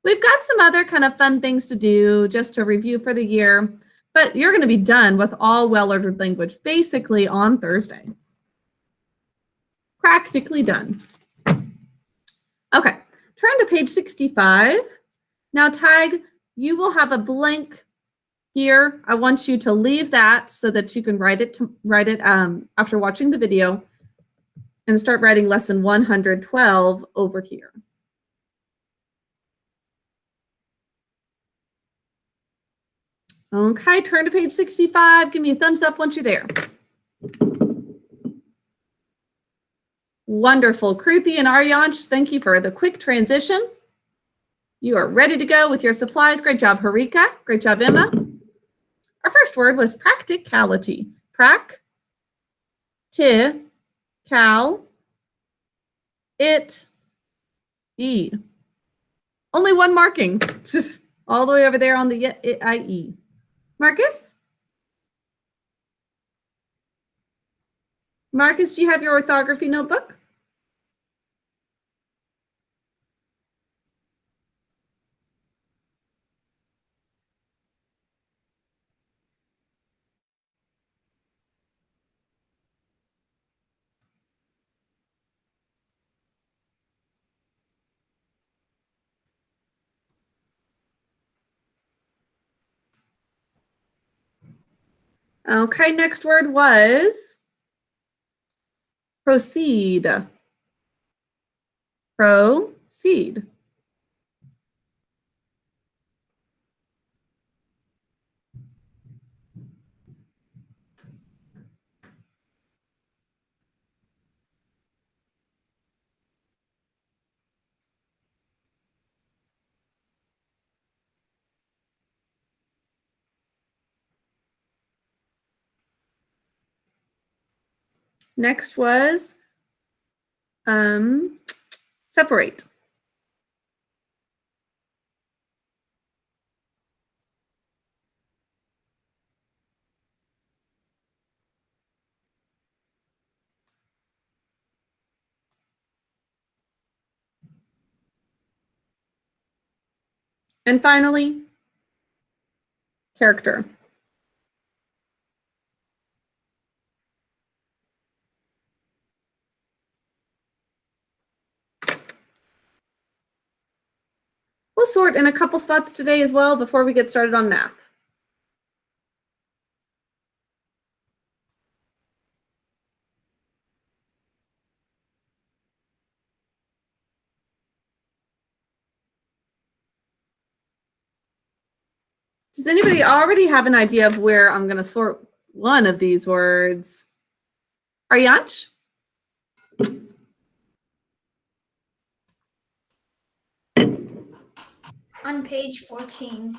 We've got some other kind of fun things to do just to review for the year, but you're going to be done with all well-ordered language basically on Thursday. Practically done. Okay, turn to page 65. Now, Tag, you will have a blank here. I want you to leave that so that you can write it after watching the video and start writing lesson 112 over here. Okay, turn to page 65. Give me a thumbs up once you're there. Wonderful. Kruti and Aryansh, thank you for the quick transition. You are ready to go with your supplies. Great job, Harika. Great job, Emma. Our first word was practicality. It. Only one marking. All the way over there on the IE. Marcus? Marcus, do you have your orthography notebook? Okay, next word was proceed. Proceed. Next was separate. And finally, character. We'll sort in a couple spots today as well before we get started on math. Does anybody already have an idea of where I'm going to sort one of these words? Aryansh? On page 14.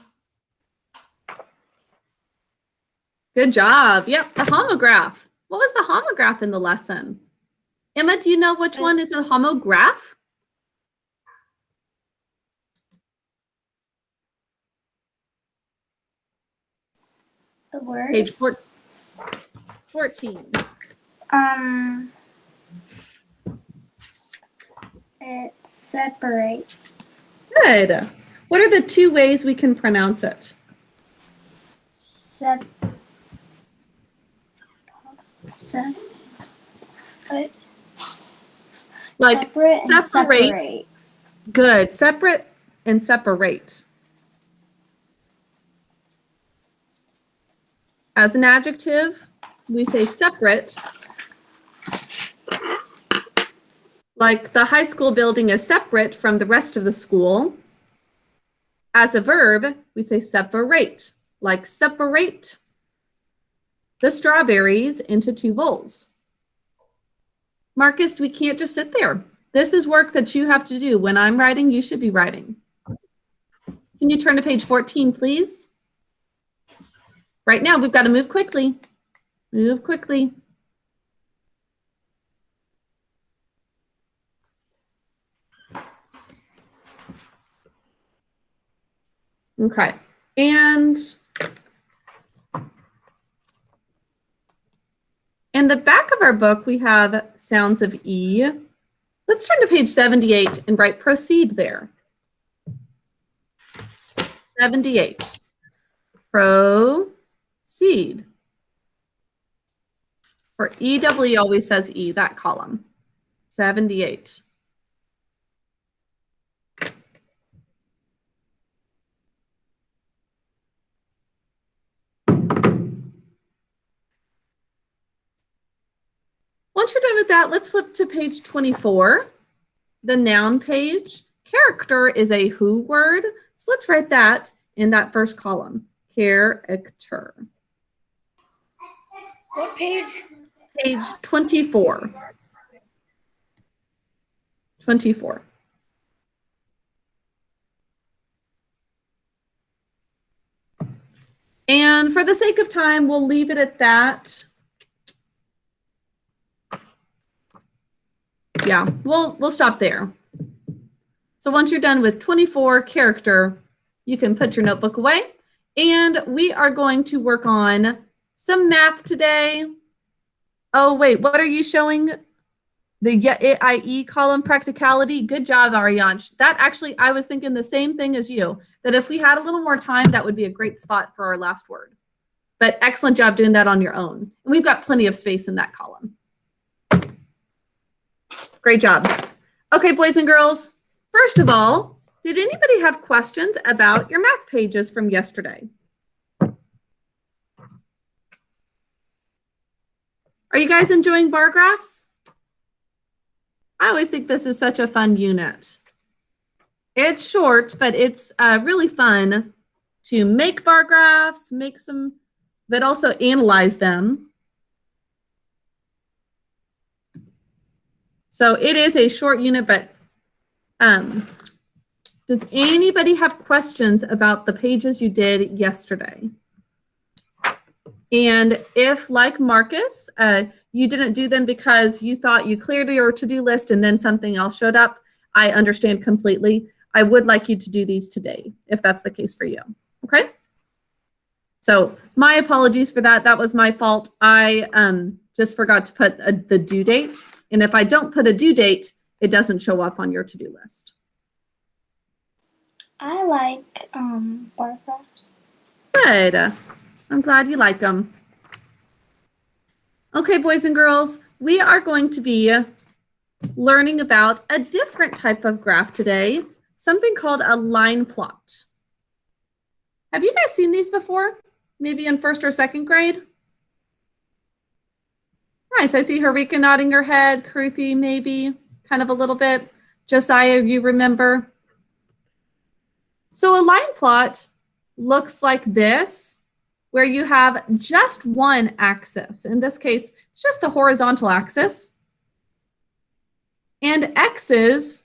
Good job. Yep, the homograph. What was the homograph in the lesson? Emma, do you know which one is a homograph? The word? Page 14. It's separate. Good. What are the two ways we can pronounce it? Like separate and separate. separate. Good. Separate and separate. As an adjective, we say separate. Like the high school building is separate from the rest of the school. As a verb, we say separate, like separate the strawberries into 2 bowls. Marcus, we can't just sit there. This is work that you have to do. When I'm writing, you should be writing. Can you turn to page 14, please? Right now, we've got to move quickly. Move quickly. Okay, and in the back of our book, we have sounds of E. Let's turn to page 78 and write proceed there. 78. Proceed. For EW always says E, that column. 78. Once you're done with that, let's flip to page 24, the noun page. Character is a who word, so let's write that in that first column, character. What page? Page 24. 24. And for the sake of time, we'll leave it at that. Yeah, we'll stop there. So once you're done with 24 character, you can put your notebook away. And we are going to work on some math today. Oh, wait, what are you showing? The IE column, practicality. Good job, Ariansh. That actually, I was thinking the same thing as you, that if we had a little more time, that would be a great spot for our last word. But excellent job doing that on your own. And we've got plenty of space in that column. Great job. Okay, boys and girls, first of all, did anybody have questions about your math pages from yesterday? Are you guys enjoying bar graphs? I always think this is such a fun unit. It's short, but it's really fun to make bar graphs, make some, but also analyze them. So it is a short unit, but does anybody have questions about the pages you did yesterday? And if, like Marcus, you didn't do them because you thought you cleared your to-do list and then something else showed up, I understand completely. I would like you to do these today, if that's the case for you, okay? So my apologies for that. That was my fault. I just forgot to put the due date. And if I don't put a due date, it doesn't show up on your to-do list. I like bar graphs. Good. I'm glad you like them. Okay, boys and girls, we are going to be learning about a different type of graph today, something called a line plot. Have you guys seen these before? Maybe in 1st or 2nd grade? Nice, I see Harika nodding her head, Kruthi maybe, kind of a little bit. Josiah, you remember? So a line plot looks like this, where you have just one axis. In this case, it's just the horizontal axis. And x's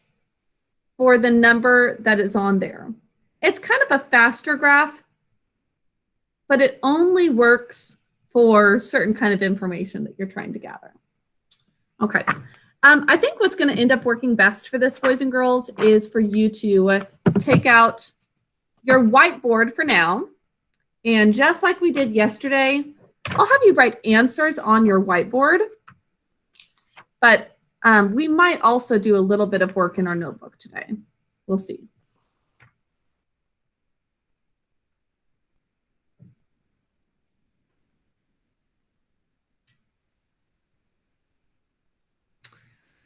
for the number that is on there. It's kind of a faster graph, but it only works for certain kind of information that you're trying to gather. Okay. I think what's going to end up working best for this, boys and girls, is for you to take out your whiteboard for now. And just like we did yesterday, I'll have you write answers on your whiteboard. But we might also do a little bit of work in our notebook today. We'll see.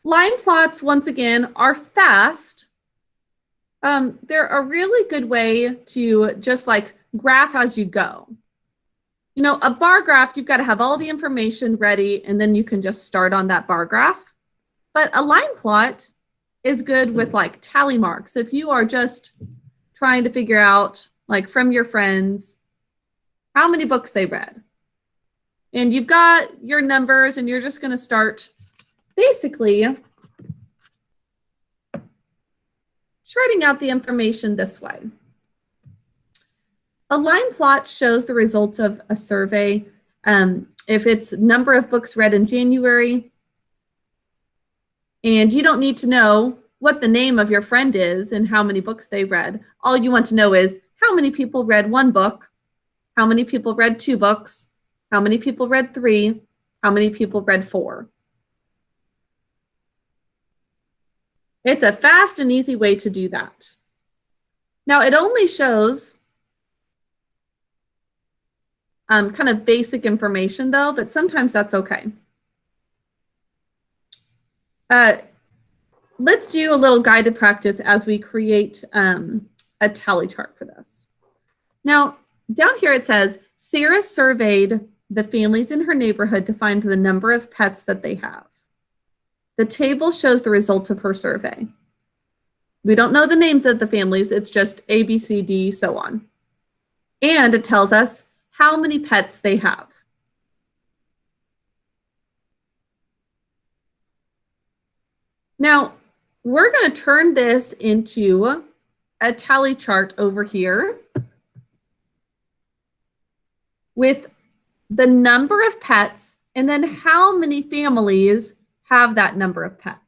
Line plots, once again, are fast. They're a really good way to just like graph as you go. You know, a bar graph, you've got to have all the information ready and then you can just start on that bar graph. But a line plot is good with like tally marks. If you are just trying to figure out, like from your friends, how many books they read. And you've got your numbers and you're just going to start basically shredding out the information this way. A line plot shows the results of a survey. If it's number of books read in January, and you don't need to know what the name of your friend is and how many books they read. All you want to know is how many people read 1 book, how many people read 2 books, how many people read 3, how many people read 4. It's a fast and easy way to do that. Now, it only shows kind of basic information, though, but sometimes that's okay. Let's do a little guided practice as we create a tally chart for this. Now, down here it says, Sarah surveyed the families in her neighborhood to find the number of pets that they have. The table shows the results of her survey. We don't know the names of the families. It's just A, B, C, D, so on. And it tells us how many pets they have. Now, we're going to turn this into a tally chart over here with the number of pets and then how many families have that number of pets.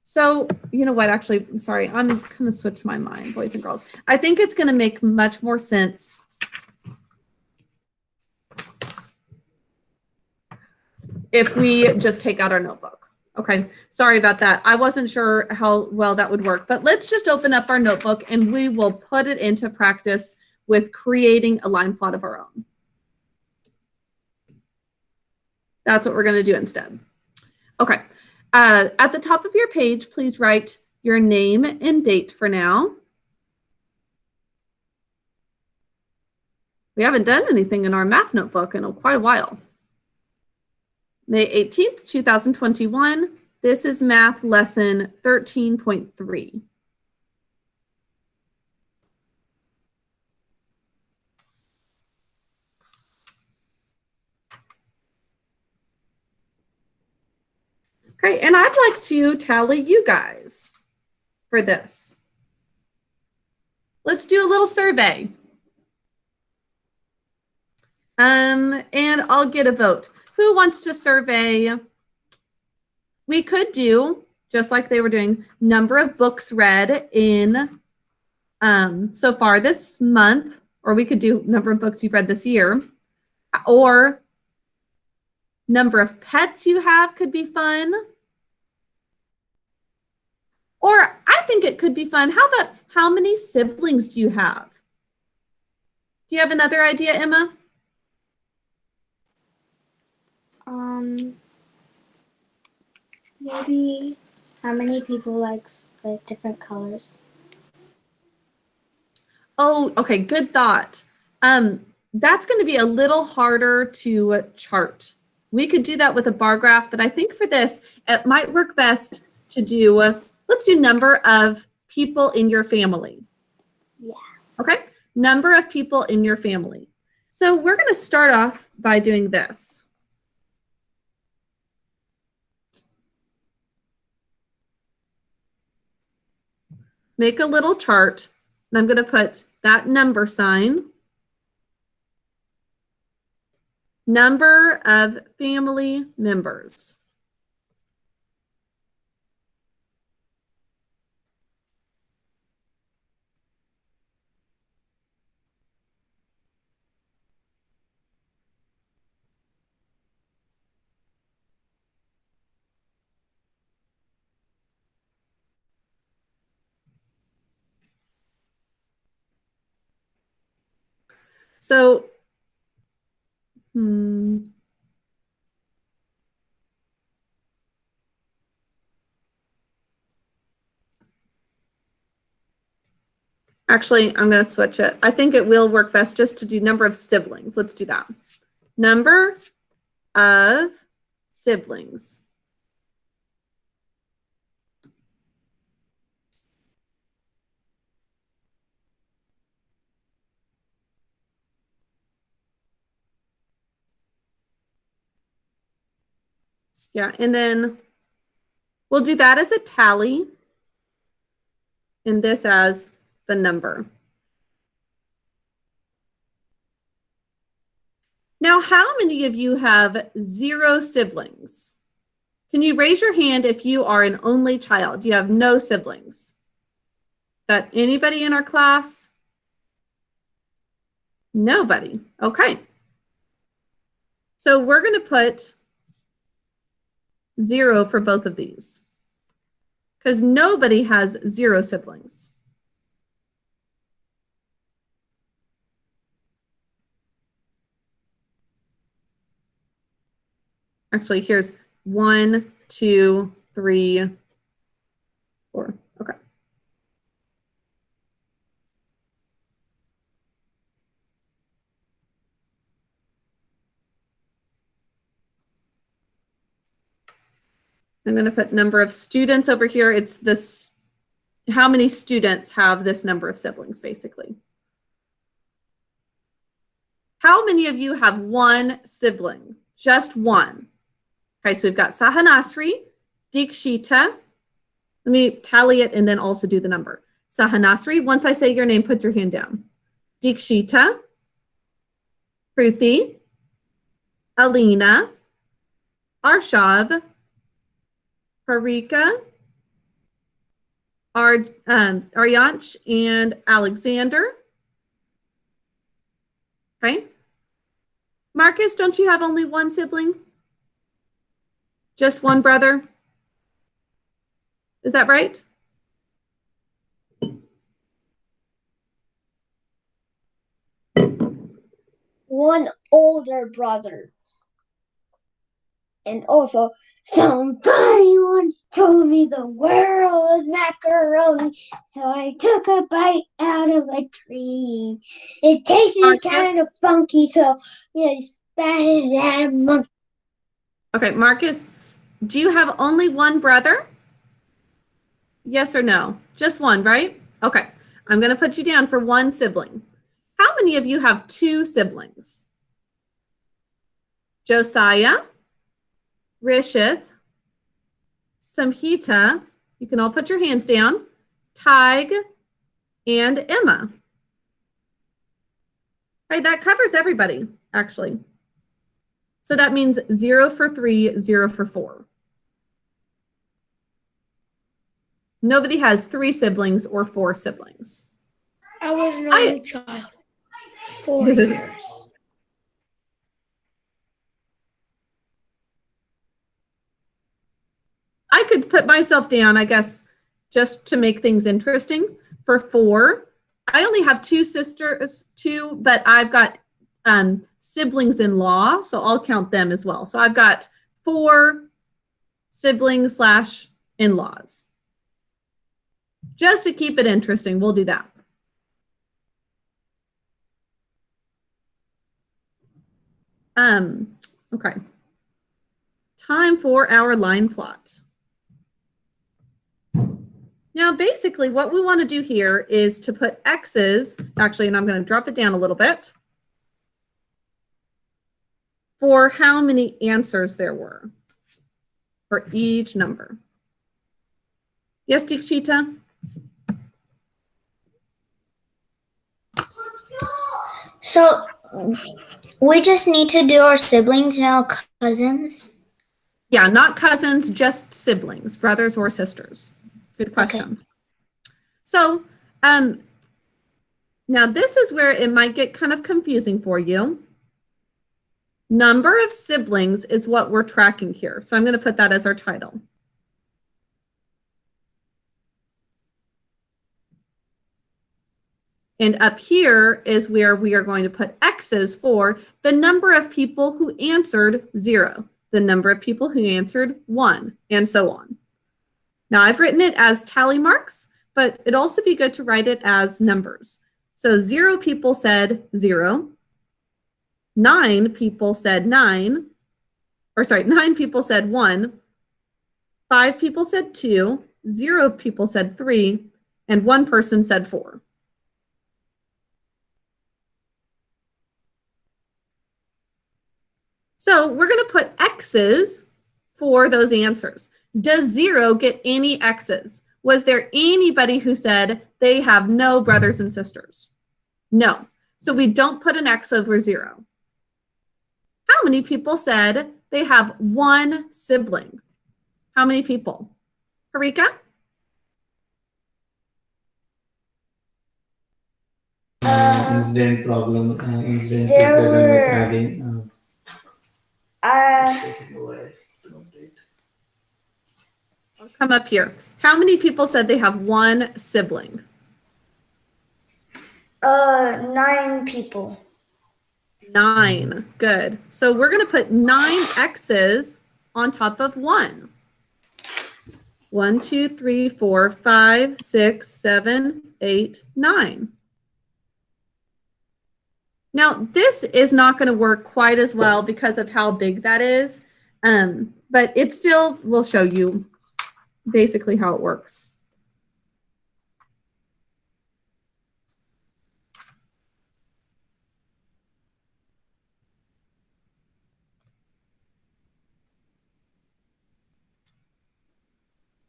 So, you know what, actually, I'm sorry, I'm going to switch my mind, boys and girls. I think it's going to make much more sense if we just take out our notebook. Okay, sorry about that. I wasn't sure how well that would work, but let's just open up our notebook and we will put it into practice with creating a line plot of our own. That's what we're going to do instead. Okay, at the top of your page, please write your name and date for now. We haven't done anything in our math notebook in quite a while. May 18th, 2021. This is math lesson 13.3. Okay, and I'd like to tally you guys for this. Let's do a little survey. And I'll get a vote. Who wants to survey? We could do, just like they were doing, number of books read in so far this month, or we could do number of books you've read this year, or number of pets you have could be fun. Or I think it could be fun. How about how many siblings do you have? Do you have another idea, Emma? Maybe how many people likes like different colors? Oh, okay, good thought. That's going to be a little harder to chart. We could do that with a bar graph, but I think for this, it might work best to do, let's do number of people in your family. Yeah. Okay, number of people in your family. So we're going to start off by doing this. Make a little chart, and I'm going to put that number sign Number of family members. So, actually, I'm going to switch it. I think it will work best just to do number of siblings. Let's do that. Number of siblings. Yeah, and then we'll do that as a tally and this as the number. Now, how many of you have 0 siblings? Can you raise your hand if you are an only child? You have no siblings. That anybody in our class? Nobody. Okay. So we're going to put 0 for both of these because nobody has 0 siblings. Actually, here's 1, 2, 3, 4. Okay. I'm going to put number of students over here. It's this, how many students have this number of siblings, basically. How many of you have 1 sibling? Just 1. Okay, so we've got Sahanasri, Dikshita. Let me tally it and then also do the number. Sahanasri, once I say your name, put your hand down. Dikshita, Kruthi, Alina, Arshav, Harika, Aryanch, and Alexander. Okay. Marcus, don't you have only 1 sibling? Just 1 brother? Is that right? One older brother. And also, somebody once told me the world was macaroni, so I took a bite out of a tree. It tasted kind of funky, so I spat it at a monkey. Okay, Marcus, do you have only 1 brother? Yes or no? Just 1, right? Okay, I'm going to put you down for 1 sibling. How many of you have 2 siblings? Josiah, Rishith, Samhita, you can all put your hands down, Tig, and Emma. Okay, that covers everybody, actually. So that means 0 for 3, 0 for 4. Nobody has 3 siblings or 4 siblings. I was an only child. 4 years. I could put myself down, I guess, just to make things interesting for 4. I only have 2 sisters, but I've got siblings-in-law, so I'll count them as well. So I've got 4 siblings/in-laws. Just to keep it interesting, we'll do that. Okay. Time for our line plot. Now, basically, what we want to do here is to put X's, actually, and I'm going to drop it down a little bit, for how many answers there were for each number. Yes, Dikshita? So We just need to do our siblings, no cousins. Yeah, not cousins, just siblings, brothers or sisters. Good question. Okay. So now this is where it might get kind of confusing for you. Number of siblings is what we're tracking here. So I'm going to put that as our title. And up here is where we are going to put X's for the number of people who answered 0, the number of people who answered 1, and so on. Now I've written it as tally marks, but it'd also be good to write it as numbers. So 0 people said 0, 9 people said 9, or sorry, 9 people said 1, 5 people said 2, 0 people said 3, and 1 person said 4. So we're going to put X's for those answers. Does 0 get any X's? Was there anybody who said they have no brothers and sisters? No. So we don't put an X over 0. How many people said they have 1 sibling? How many people? Harika? Incident problem, incident There were, adding. I'll come up here. How many people said they have 1 sibling? 9 people. 9. Good. So we're going to put 9 X's on top of 1. 1, 2, 3, 4, 5, 6, 7, 8, 9. Now, this is not going to work quite as well because of how big that is, but it still will show you basically how it works.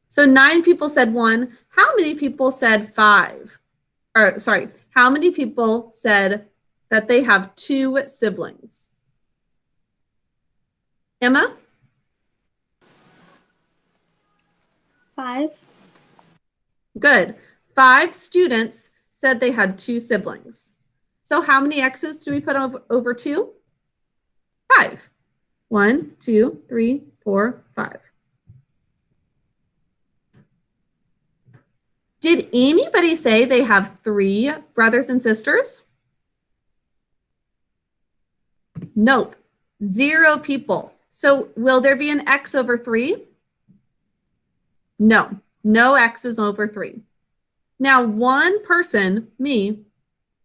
So 9 people said 1. How many people said 5? Or sorry, how many people said that they have 2 siblings? Emma? 5. Good. 5 students said they had 2 siblings. So how many X's do we put over 2? 5. 1, 2, 3, 4, 5. Did anybody say they have 3 brothers and sisters? Nope. 0 people. So will there be an X over 3? No. No X's over 3. Now, one person, me,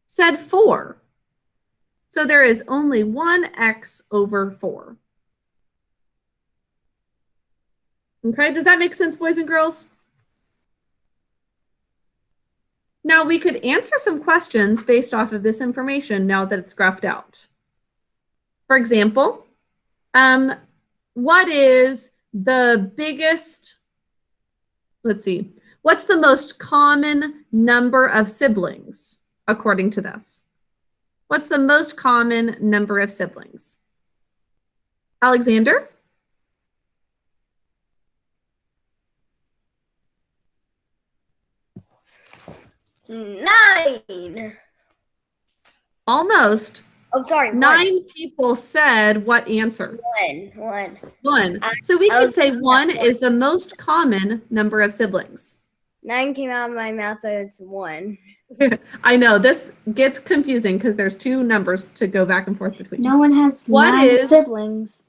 said 4. So there is only 1 X over 4. Okay, does that make sense, boys and girls? Now we could answer some questions based off of this information now that it's graphed out. For example, what is the biggest, let's see, what's the most common number of siblings according to this? What's the most common number of siblings? Alexander? 9. Almost. Oh, sorry. 9 people said what answer? 1. 1. So we could say 1 is the most common number of siblings. 9 came out of my mouth as 1. I know this gets confusing because there's 2 numbers to go back and forth between. No one has 9 siblings.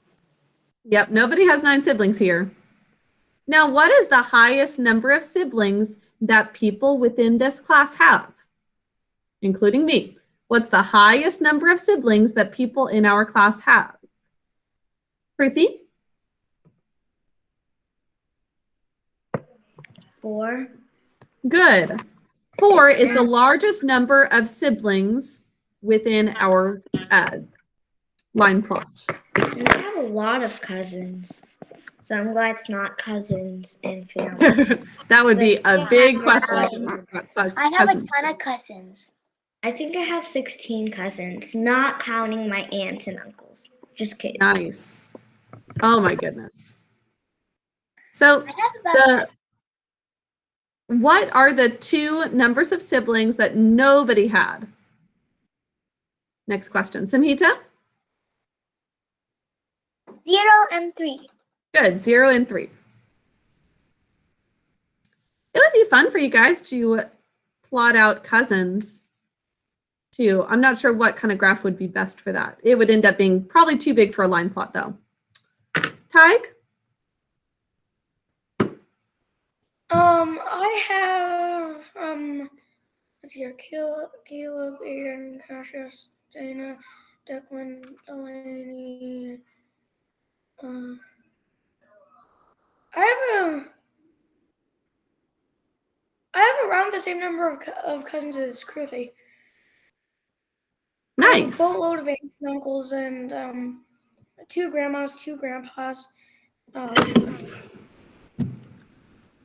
Yep, nobody has 9 siblings here. Now, what is the highest number of siblings that people within this class have, including me? What's the highest number of siblings that people in our class have? Kruthi? 4. Good. 4 is the largest number of siblings within our line plot. We have a lot of cousins, so I'm glad it's not cousins and family. That would be a big question. I have a ton of cousins. I think I have 16 cousins, not counting my aunts and uncles, just kids. Nice. Oh my goodness. So I have about what are the 2 numbers of siblings that nobody had? Next question. Samhita? 0 and 3. Good. 0 and 3. It would be fun for you guys to plot out cousins too. I'm not sure what kind of graph would be best for that. It would end up being probably too big for a line plot though. Tig? I have let's see here, Caleb, Aiden, Cassius, Dana, Declan, Delaney. I have around the same number of cousins as Kruthi. I have a Nice. boatload of aunts and uncles and 2 grandmas, 2 grandpas. I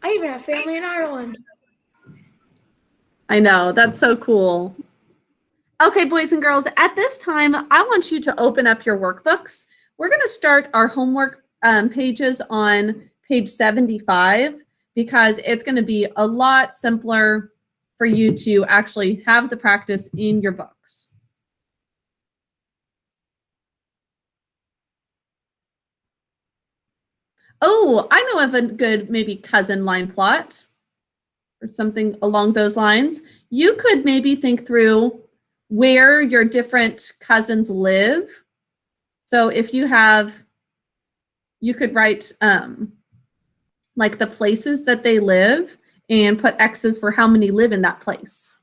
even have family in Ireland. I know, that's so cool. Okay, boys and girls, at this time, I want you to open up your workbooks. We're going to start our homework pages on page 75 because it's going to be a lot simpler for you to actually have the practice in your books. Oh, I know of a good maybe cousin line plot or something along those lines. You could maybe think through where your different cousins live. So if you have, you could write like the places that they live and put X's for how many live in that place.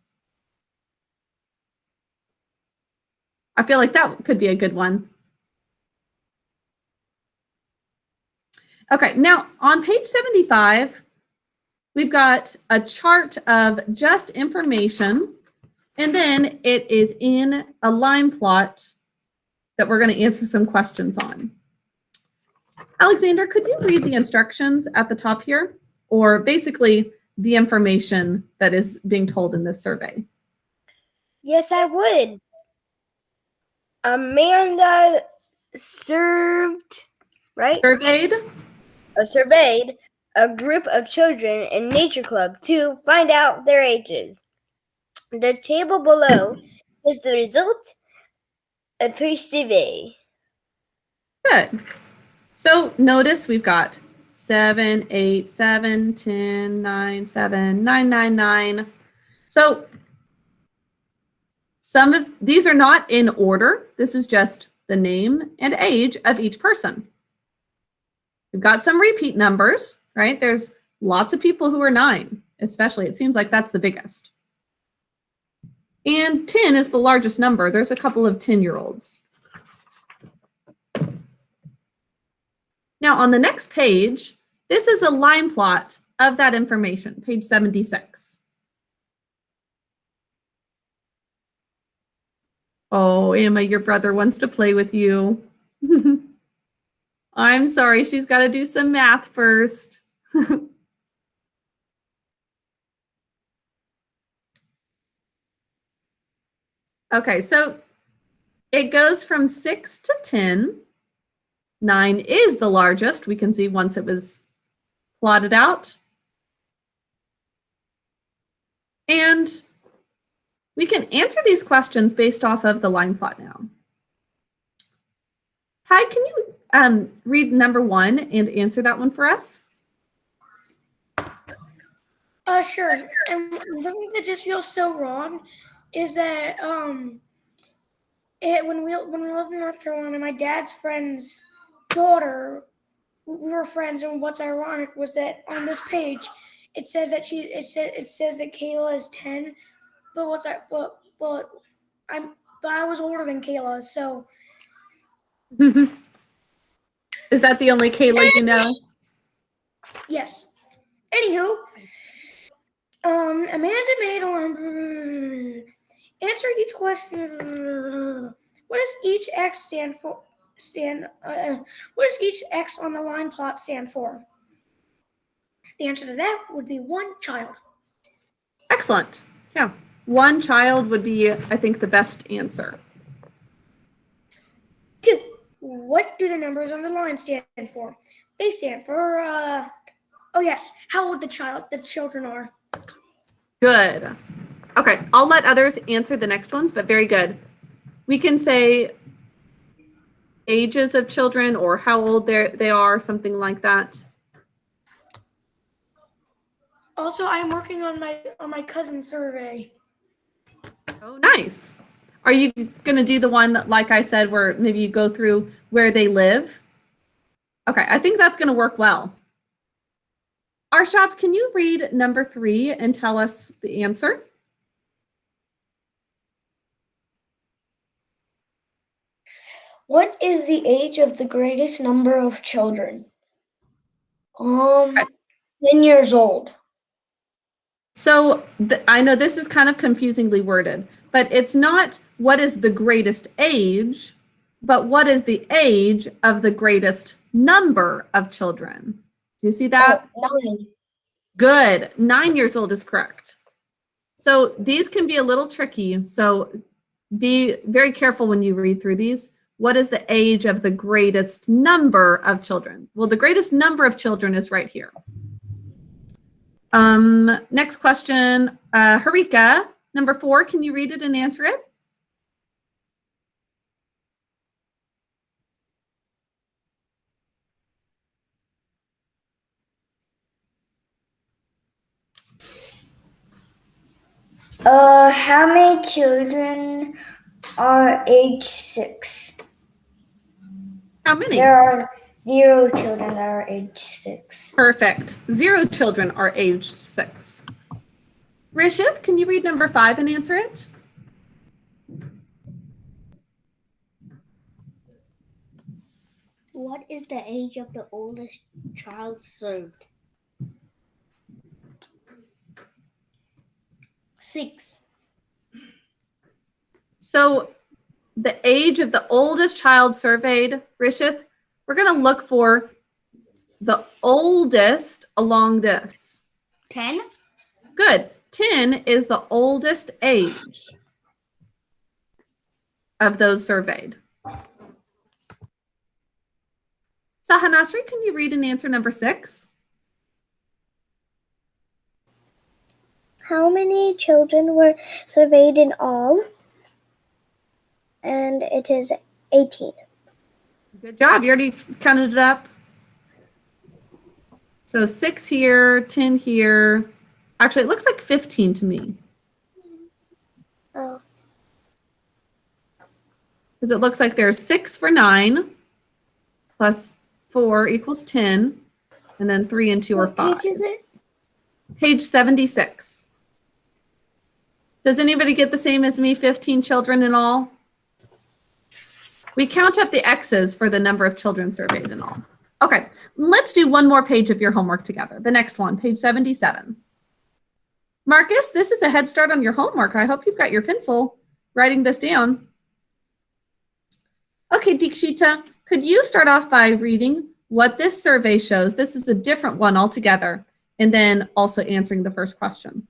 I feel like that could be a good one. Okay, now on page 75, we've got a chart of just information, and then it is in a line plot that we're going to answer some questions on. Alexander, could you read the instructions at the top here, or basically the information that is being told in this survey? Yes, I would. Amanda surveyed a group of children in Nature Club to find out their ages. The table below is the result of her survey. Good. So notice we've got 7, 8, 7, 10, 9, 7, 9, 9, 9. So some of these are not in order. This is just the name and age of each person. We've got some repeat numbers, right? There's lots of people who are 9, especially. It seems like that's the biggest. And 10 is the largest number. There's a couple of 10-year-olds. Now on the next page, this is a line plot of that information, page 76. Oh, Emma, your brother wants to play with you. I'm sorry, she's got to do some math first. Okay, so it goes from 6 to 10. 9 is the largest. We can see once it was plotted out. And we can answer these questions based off of the line plot now. Ty, can you read number 1 and answer that one for us? Sure. And something that just feels so wrong is that when we lived in North Carolina, my dad's friend's daughter, we were friends, and what's ironic was that on this page it says that it says that Kayla is 10, but I was older than Kayla, so. Is that the only Kayla you know? Yes. Anywho, Amanda made answer each question. What does each X stand for? What does each X on the line plot stand for? The answer to that would be 1 child. Excellent. Yeah. one child would be, I think, the best answer. 2. What do the numbers on the line stand for? They stand for, oh yes, how old the children are. Good. Okay, I'll let others answer the next ones, but very good. We can say ages of children or how old they are, something like that. Also, I'm working on my cousin's survey. Oh, nice. Are you going to do the one that, like I said, where maybe you go through where they live? Okay, I think that's going to work well. Arshab, can you read number 3 and tell us the answer? What is the age of the greatest number of children? 10 years old. So I know this is kind of confusingly worded, but it's not what is the greatest age, but what is the age of the greatest number of children? Do you see that? 9. Good. 9 years old is correct. So these can be a little tricky. So be very careful when you read through these. What is the age of the greatest number of children? Well, the greatest number of children is right here. Next question, Harika, number 4, can you read it and answer it? How many children are age 6? How many? There are 0 children that are age 6. Perfect. 0 children are age 6. Rishith, can you read number 5 and answer it? What is the age of the oldest child served? 6. So the age of the oldest child surveyed, Rishith, we're going to look for the oldest along this. 10. Good. 10 is the oldest age of those surveyed. Sahanasri, can you read and answer number 6? How many children were surveyed in all? And it is 18. Good job. You already counted it up. So 6 here, 10 here. Actually, it looks like 15 to me. Oh. Because it looks like there's 6 for 9 plus 4 equals 10. And then 3 and 2 are 5. What page is it? Page 76. Does anybody get the same as me, 15 children in all? We count up the X's for the number of children surveyed in all. Okay, let's do one more page of your homework together. The next one, page 77. Marcus, this is a head start on your homework. I hope you've got your pencil writing this down. Okay, Dikshita, could you start off by reading what this survey shows? This is a different one altogether, and then also answering the first question.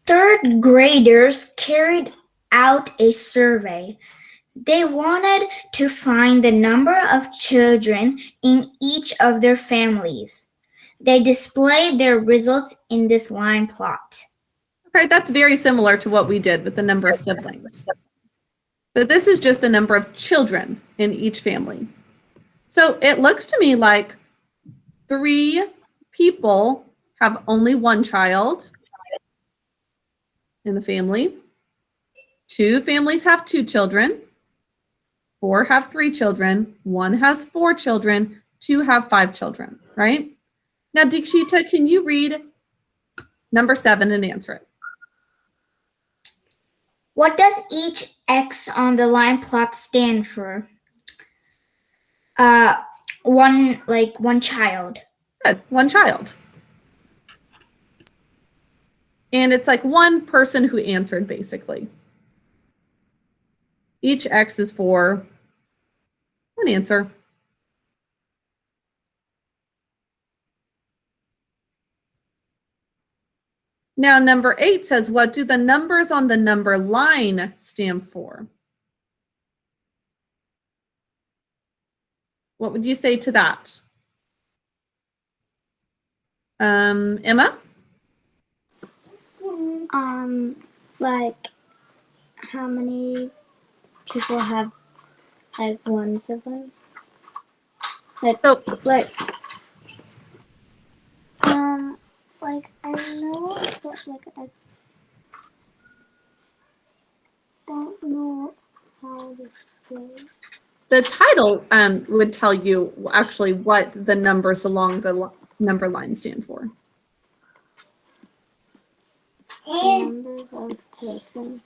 3rd graders carried out a survey. They wanted to find the number of children in each of their families. They displayed their results in this line plot. Okay, that's very similar to what we did with the number of siblings. But this is just the number of children in each family. So it looks to me like 3 people have only 1 child in the family. 2 families have 2 children. 4 have 3 children. 1 has 4 children. 2 have 5 children, right? Now, Dikshita, can you read number 7 and answer it? What does each X on the line plot stand for? One child. Good, 1 child. And it's like 1 person who answered, basically. Each X is for 1 answer. Now, number 8 says, what do the numbers on the number line stand for? What would you say to that? Emma? Like how many people have like one sibling? Like So, like I know, but like I don't know how to say. the title would tell you actually what the numbers along the number line stand for. Numbers of children.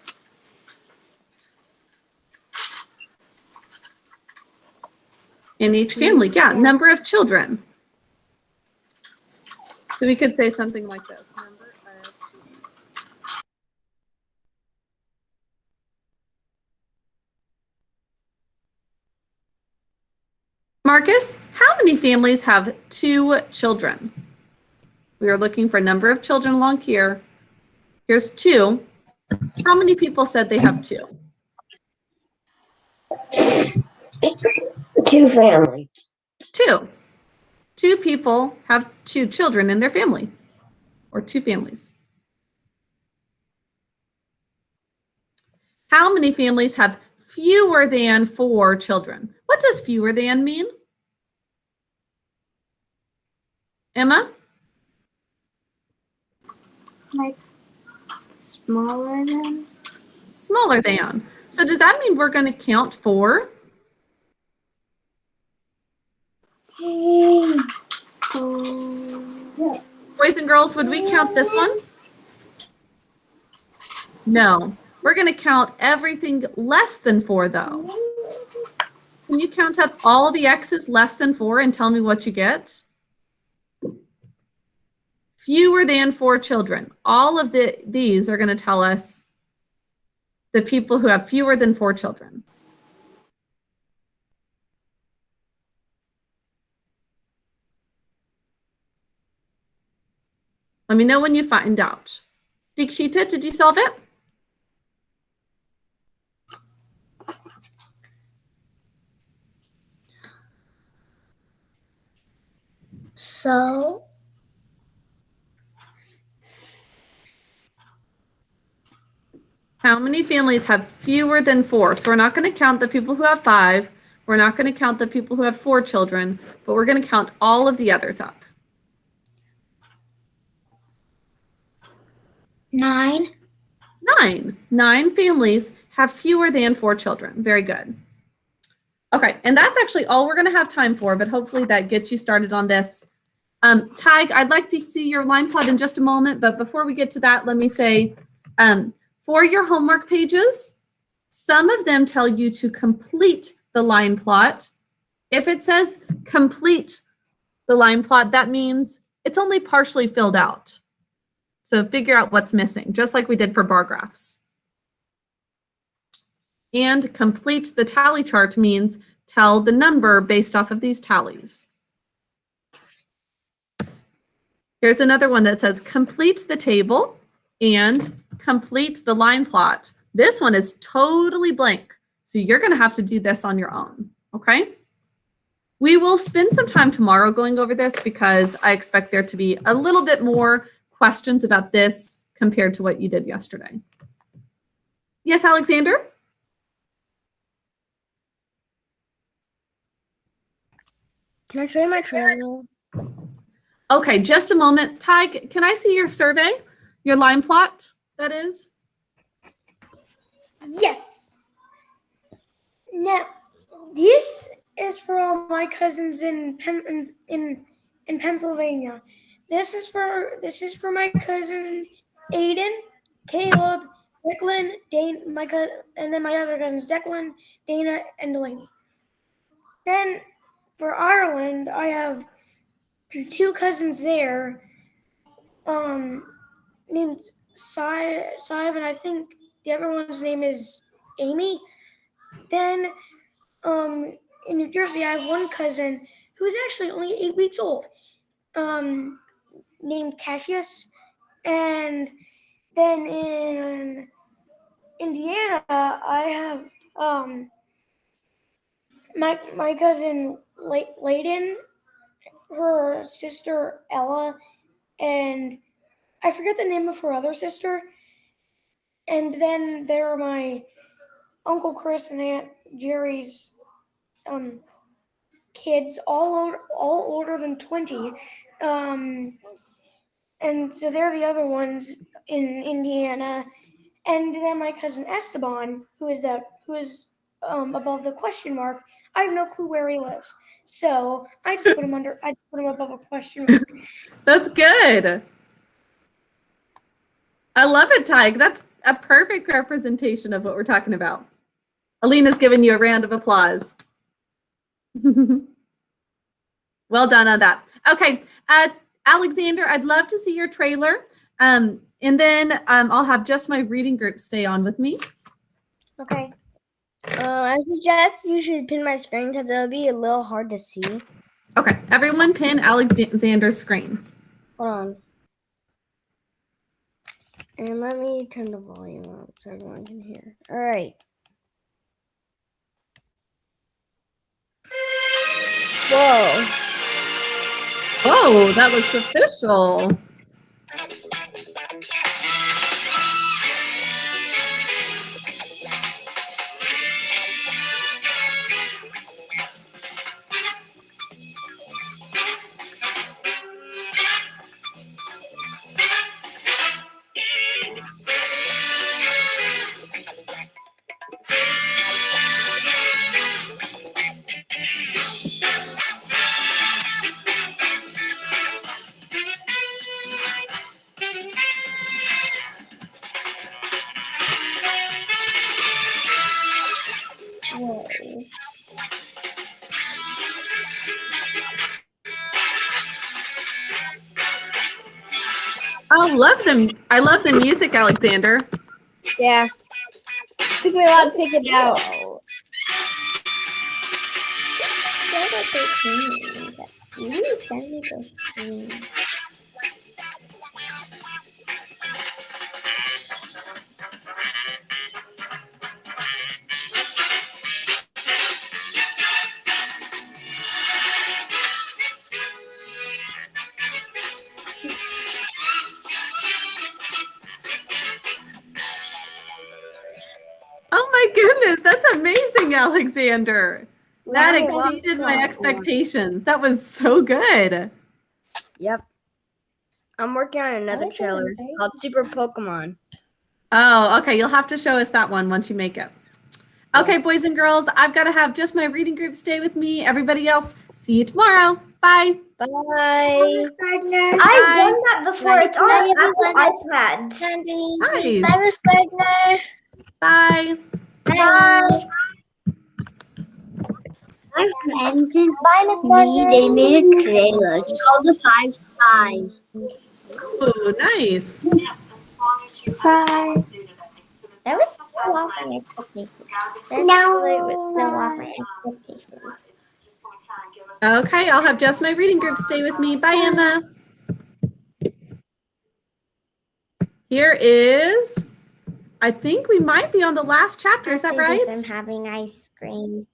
In each family, yeah, number of children. So we could say something like this. Number of children. Marcus, how many families have 2 children? We are looking for number of children along here. Here's 2. How many people said they have 2? 2 families. 2. 2 people have 2 children in their family, or 2 families. How many families have fewer than 4 children? What does fewer than mean? Emma? Like smaller than? Smaller than. So does that mean we're going to count 4? Boys and girls, would we count this one? No. We're going to count everything less than 4, though. Can you count up all the x's less than 4 and tell me what you get? Fewer than 4 children. All of these are going to tell us the people who have fewer than 4 children. Let me know when you find out. Dikshita, did you solve it? So how many families have fewer than 4? So we're not going to count the people who have 5. We're not going to count the people who have 4 children, but we're going to count all of the others up. 9. 9 families have fewer than 4 children. Very good. Okay, and that's actually all we're going to have time for, but hopefully that gets you started on this. Tig, I'd like to see your line plot in just a moment, but before we get to that, let me say, for your homework pages, some of them tell you to complete the line plot. If it says complete the line plot, that means it's only partially filled out. So figure out what's missing, just like we did for bar graphs. And complete the tally chart means tell the number based off of these tallies. Here's another one that says complete the table and complete the line plot. This one is totally blank, so you're going to have to do this on your own, okay? We will spend some time tomorrow going over this because I expect there to be a little bit more questions about this compared to what you did yesterday. Yes, Alexander? Can I show you my triangle? Okay, just a moment. Tig, can I see your survey? Your line plot, that is? Yes. Now, this is for all my cousins in Pennsylvania. This is for my cousin Aiden, Caleb, Declan, Dane, and then my other cousins Declan, Dana, and Delaney. Then for Ireland, I have 2 cousins there, named Saib, and I think the other one's name is Amy. Then in New Jersey, I have one cousin who's actually only 8 weeks old, named Cassius. And then in Indiana, I have my cousin Layden, her sister Ella, and I forget the name of her other sister. And then there are my Uncle Chris and Aunt Jerry's kids, all older than 20. And so they're the other ones in Indiana. And then my cousin Esteban, who is above the question mark. I have no clue where he lives, so I just put him above a question mark. That's good. I love it, Tyke. That's a perfect representation of what we're talking about. Alina's giving you a round of applause. Well done on that. Okay, Alexander, I'd love to see your trailer. And then I'll have just my reading group stay on with me. Okay. I suggest you should pin my screen because it'll be a little hard to see. Okay, everyone pin Alexander's screen. Hold on. And let me turn the volume up so everyone can hear. All right. Whoa. Whoa, that looks official. I love the music, Alexander. Yeah. Took me a while to pick it out. Oh my goodness, that's amazing, Alexander. That exceeded my expectations. That was so good. Yep. I'm working on another trailer called Super Pokemon. Oh, okay. You'll have to show us that one once you make it. Okay, boys and girls, I've got to have just my reading group stay with me. Everybody else, see you tomorrow. Bye. Bye. Miss Gardner. I won that before. It's on Apple iPads. Nice. Bye, Miss Gardner. Bye. Bye. My friends and Bye, Miss me, Gardner. they made a trailer. It's called The Five Spies. Oh, nice. Bye. That was so off my expectations. That was so off my expectations. Okay, I'll have just my reading group stay with me. Bye, Emma. Here is, I think we might be on the last chapter. Is that right? I'm having ice cream.